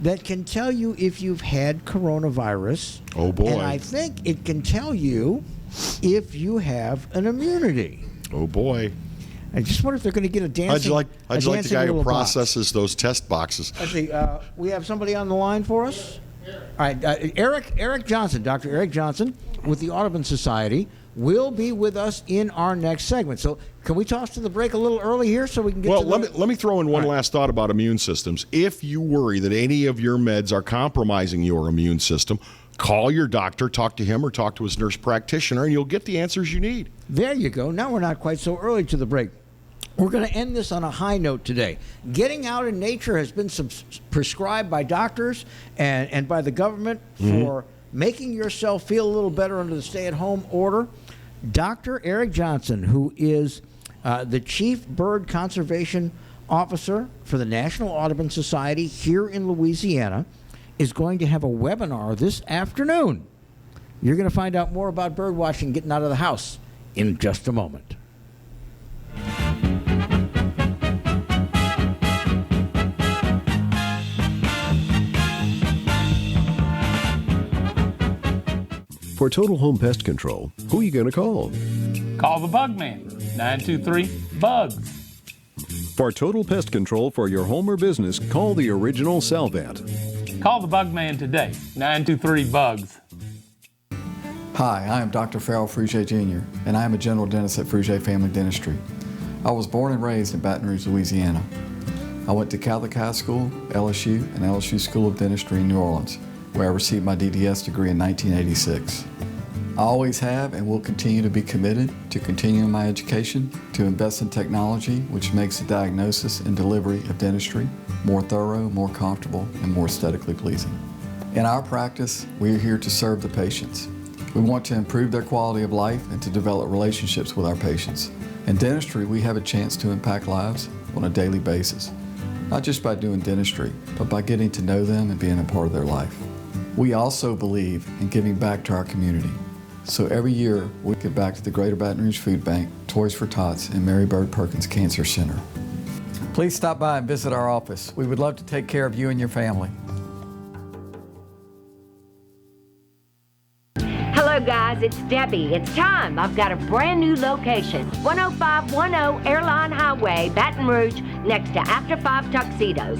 that can tell you if you've had coronavirus. Oh, boy. And I think it can tell you if you have an immunity. Oh, boy. I just wonder if they're going to get a dancing. I'd like the guy who processes those test boxes. Let's see. We have somebody on the line for us. All right, Eric Johnson, Dr. Eric Johnson, with the Audubon Society, will be with us in our next segment. So, can we toss to the break a little early here so we can get? Well, let me throw in one last thought about immune systems. If you worry that any of your meds are compromising your immune system, call your doctor, talk to him, or talk to his nurse practitioner, and you'll get the answers you need. There you go. Now we're not quite so early to the break. We're going to end this on a high note today. Getting out in nature has been prescribed by doctors and by the government for making yourself feel a little better under the stay-at-home order. Dr. Eric Johnson, who is the Chief Bird Conservation Officer for the National Audubon Society here in Louisiana, is going to have a webinar this afternoon. You're going to find out more about bird watching getting out of the house in just a moment. For total home pest control, who are you going to call? Call the Bug Man, 923-BUGS. For total pest control for your home or business, call the original Salvant. Call the Bug Man today, 923-BUGS. Hi, I am Dr. Farrell Frugier Jr., and I am a general dentist at Frugier Family Dentistry. I was born and raised in Baton Rouge, Louisiana. I went to Catholic High School, LSU, and LSU School of Dentistry in New Orleans, where I received my DDS degree in 1986. I always have and will continue to be committed to continuing my education, to invest in technology which makes the diagnosis and delivery of dentistry more thorough, more comfortable, and more aesthetically pleasing. In our practice, we are here to serve the patients. We want to improve their quality of life and to develop relationships with our patients. In dentistry, we have a chance to impact lives on a daily basis, not just by doing dentistry, but by getting to know them and being a part of their life. We also believe in giving back to our community. So every year, we give back to the Greater Baton Rouge Food Bank, Toys for Tots, and Mary Bird Perkins Cancer Center. Please stop by and visit our office. We would love to take care of you and your family. Hello guys, it's Debbie. It's time. I've got a brand new location. 10510 Airline Highway, Baton Rouge, next to After 5 Tuxedos.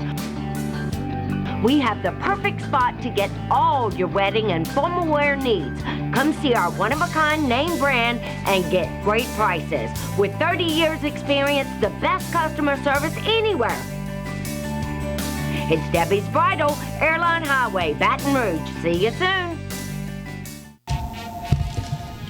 We have the perfect spot to get all your wedding and formal wear needs. Come see our one-of-a-kind name brand and get great prices. With 30 years experience, the best customer service anywhere. It's Debbie's Bridal, Airline Highway, Baton Rouge. See you soon.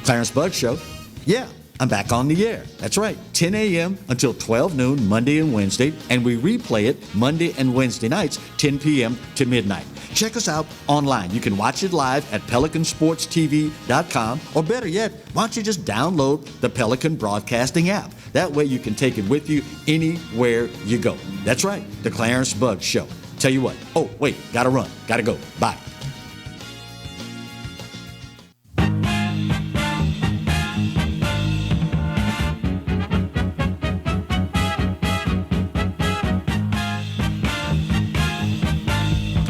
Clarence Bud Show. Yeah, I'm back on the air. That's right, 10 a.m. until 12 noon, Monday and Wednesday, and we replay it Monday and Wednesday nights, 10 p.m. to midnight. Check us out online. You can watch it live at PelicanSportsTV.com, or better yet, why don't you just download the Pelican Broadcasting app? That way you can take it with you anywhere you go. That's right, the Clarence Bud Show. Tell you what, oh, wait, gotta run, gotta go, bye.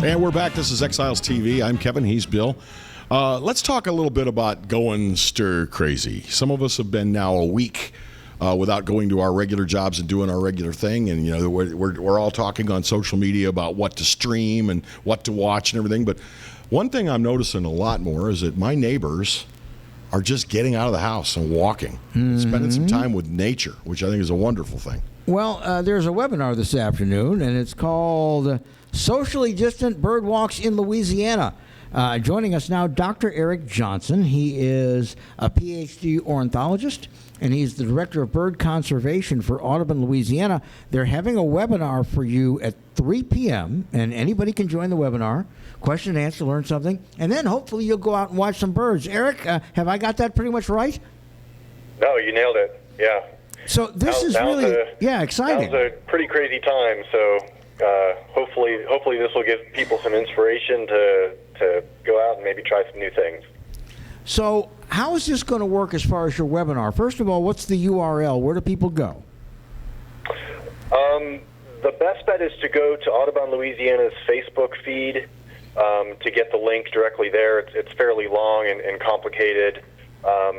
And we're back. This is Exiles TV. I'm Kevin. He's Bill. Let's talk a little bit about going stir crazy. Some of us have been now a week without going to our regular jobs and doing our regular thing. And, you know, we're all talking on social media about what to stream and what to watch and everything. But one thing I'm noticing a lot more is that my neighbors are just getting out of the house and walking, and spending some time with nature, which I think is a wonderful thing. Well, there's a webinar this afternoon, and it's called Socially Distant Bird Walks in Louisiana. Joining us now, Dr. Eric Johnson. He is a PhD ornithologist, and he's the Director of Bird Conservation for Audubon, Louisiana. They're having a webinar for you at 3 p.m., and anybody can join the webinar, question and answer, learn something, and then hopefully you'll go out and watch some birds. Eric, have I got that pretty much right? No, you nailed it. Yeah. So this is really exciting. Now's a pretty crazy time, so hopefully this will give people some inspiration to go out and maybe try some new things. So how is this going to work as far as your webinar? First of all, what's the URL? Where do people go? The best bet is to go to Audubon, Louisiana's Facebook feed to get the link directly there. It's fairly long and complicated.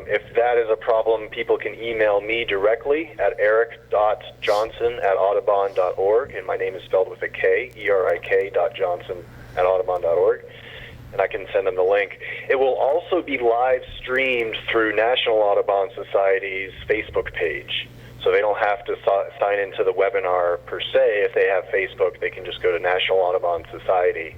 If that is a problem, people can email me directly at eric.johnson@audubon.org, and my name is spelled with a K, erik.johnson@audubon.org, and I can send them the link. It will also be live streamed through National Audubon Society's Facebook page, so they don't have to sign into the webinar per se. If they have Facebook, they can just go to National Audubon Society,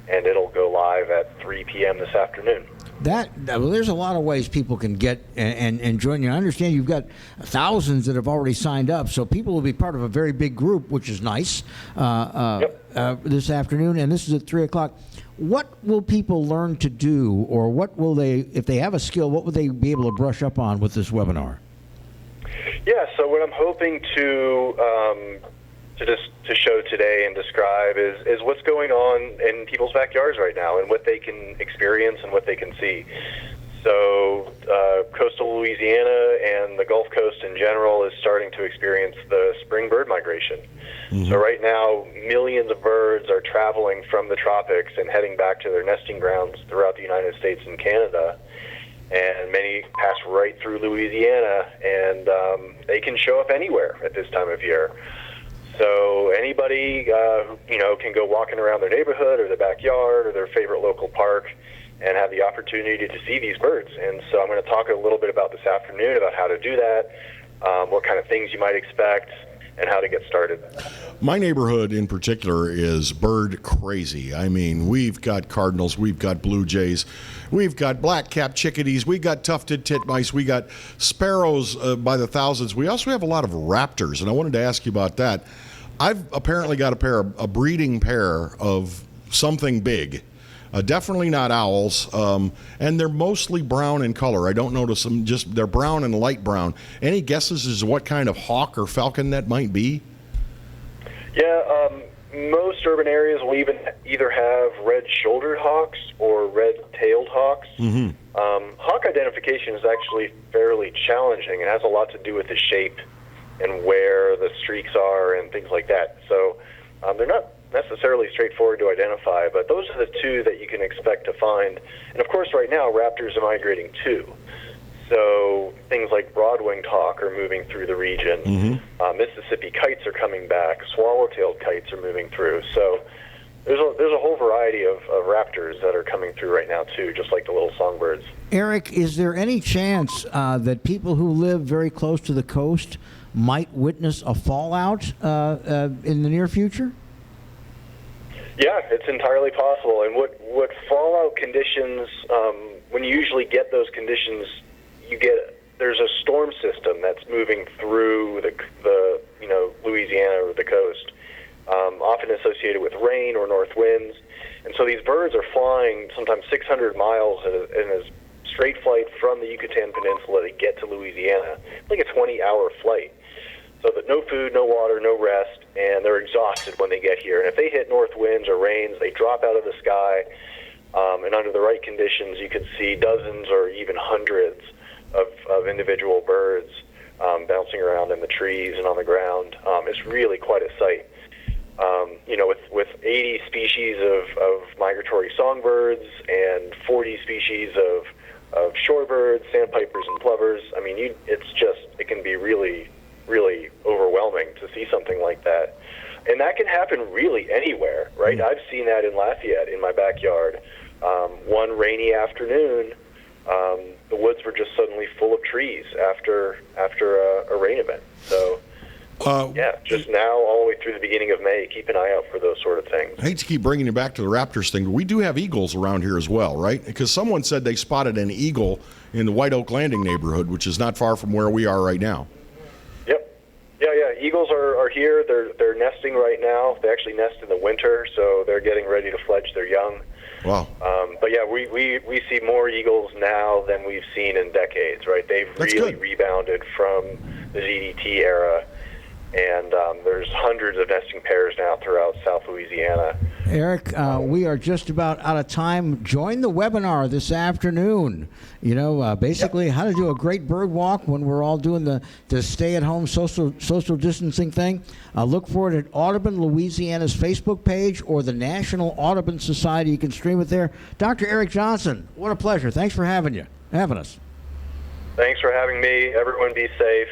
and it'll go live at 3 p.m. this afternoon. Well, there's a lot of ways people can get and join you. I understand you've got thousands that have already signed up, so people will be part of a very big group, which is nice, this afternoon, and this is at 3 o'clock. What will people learn to do, or what will they, if they have a skill, what will they be able to brush up on with this webinar? Yeah, so what I'm hoping to show today and describe is what's going on in people's backyards right now and what they can experience and what they can see. So coastal Louisiana and the Gulf Coast in general is starting to experience the spring bird migration. Mm-hmm. So right now, millions of birds are traveling from the tropics and heading back to their nesting grounds throughout the United States and Canada. And many pass right through Louisiana, and they can show up anywhere at this time of year. So anybody, can go walking around their neighborhood or their backyard or their favorite local park and have the opportunity to see these birds. And so I'm going to talk a little bit about this afternoon about how to do that, what kind of things you might expect, and how to get started. My neighborhood in particular is bird crazy. I mean, we've got cardinals, we've got blue jays, we've got black-capped chickadees, we got tufted titmice, we got sparrows by the thousands. We also have a lot of raptors, and I wanted to ask you about that. I've apparently got a breeding pair of something big. Definitely not owls, and they're mostly brown in color. I don't notice them, they're brown and light brown. Any guesses as to what kind of hawk or falcon that might be? Yeah, most urban areas will either have red-shouldered hawks or red-tailed hawks. Mm-hmm. Hawk identification is actually fairly challenging. It has a lot to do with the shape and where the streaks are and things like that. So they're not necessarily straightforward to identify, but those are the two that you can expect to find. And of course, right now, raptors are migrating too. So things like broad-winged hawk are moving through the region. Mm-hmm. Mississippi kites are coming back. Swallow-tailed kites are moving through. So there's a whole variety of raptors that are coming through right now too, just like the little songbirds. Eric, is there any chance that people who live very close to the coast might witness a fallout in the near future? Yeah, it's entirely possible. And what fallout conditions, when you usually get those conditions, there's a storm system that's moving through the Louisiana or the coast, often associated with rain or north winds. And so these birds are flying sometimes 600 miles in a straight flight from the Yucatan Peninsula to get to Louisiana. It's like a 20-hour flight. So that no food, no water, no rest, and they're exhausted when they get here. And if they hit north winds or rains, they drop out of the sky, and under the right conditions, you could see dozens or even hundreds of individual birds bouncing around in the trees and on the ground. It's really quite a sight. With 80 species of migratory songbirds and 40 species of shorebirds, sandpipers, and plovers, I mean, it can be really overwhelming to see something like that. And that can happen really anywhere, right? I've seen that in Lafayette, in my backyard. One rainy afternoon, the woods were just suddenly full of trees after a rain event. So, just now, all the way through the beginning of May, keep an eye out for those sort of things. I hate to keep bringing you back to the raptors thing, but we do have eagles around here as well, right? Because someone said they spotted an eagle in the White Oak Landing neighborhood, which is not far from where we are right now. Yeah. Eagles are here. They're nesting right now. They actually nest in the winter, so they're getting ready to fledge their young. Wow. But yeah, we see more eagles now than we've seen in decades, right? They've really rebounded from the ZDT era, and there's hundreds of nesting pairs now throughout South Louisiana. Eric, we are just about out of time. Join the webinar this afternoon. Basically how to do a great bird walk when we're all doing the stay-at-home social distancing thing. Look for it at Audubon Louisiana's Facebook page or the National Audubon Society. You can stream it there. Dr. Eric Johnson, what a pleasure. Thanks for having us. Thanks for having me. Everyone be safe.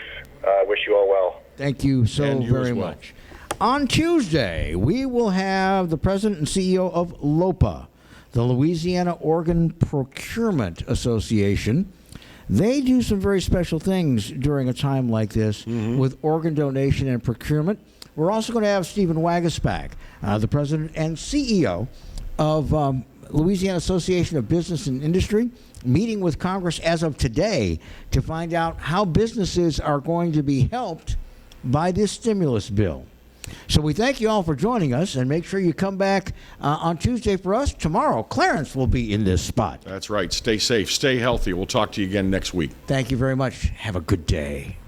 Wish you all well. Thank you so very much. On Tuesday, we will have the president and CEO of LOPA, the Louisiana Organ Procurement Association. They do some very special things during a time like this with organ donation and procurement. We're also going to have Stephen Wagaspak, the president and CEO of Louisiana Association of Business and Industry, meeting with Congress as of today to find out how businesses are going to be helped by this stimulus bill. So we thank you all for joining us, and make sure you come back on Tuesday for us. Tomorrow, Clarence will be in this spot. That's right. Stay safe. Stay healthy. We'll talk to you again next week. Thank you very much. Have a good day.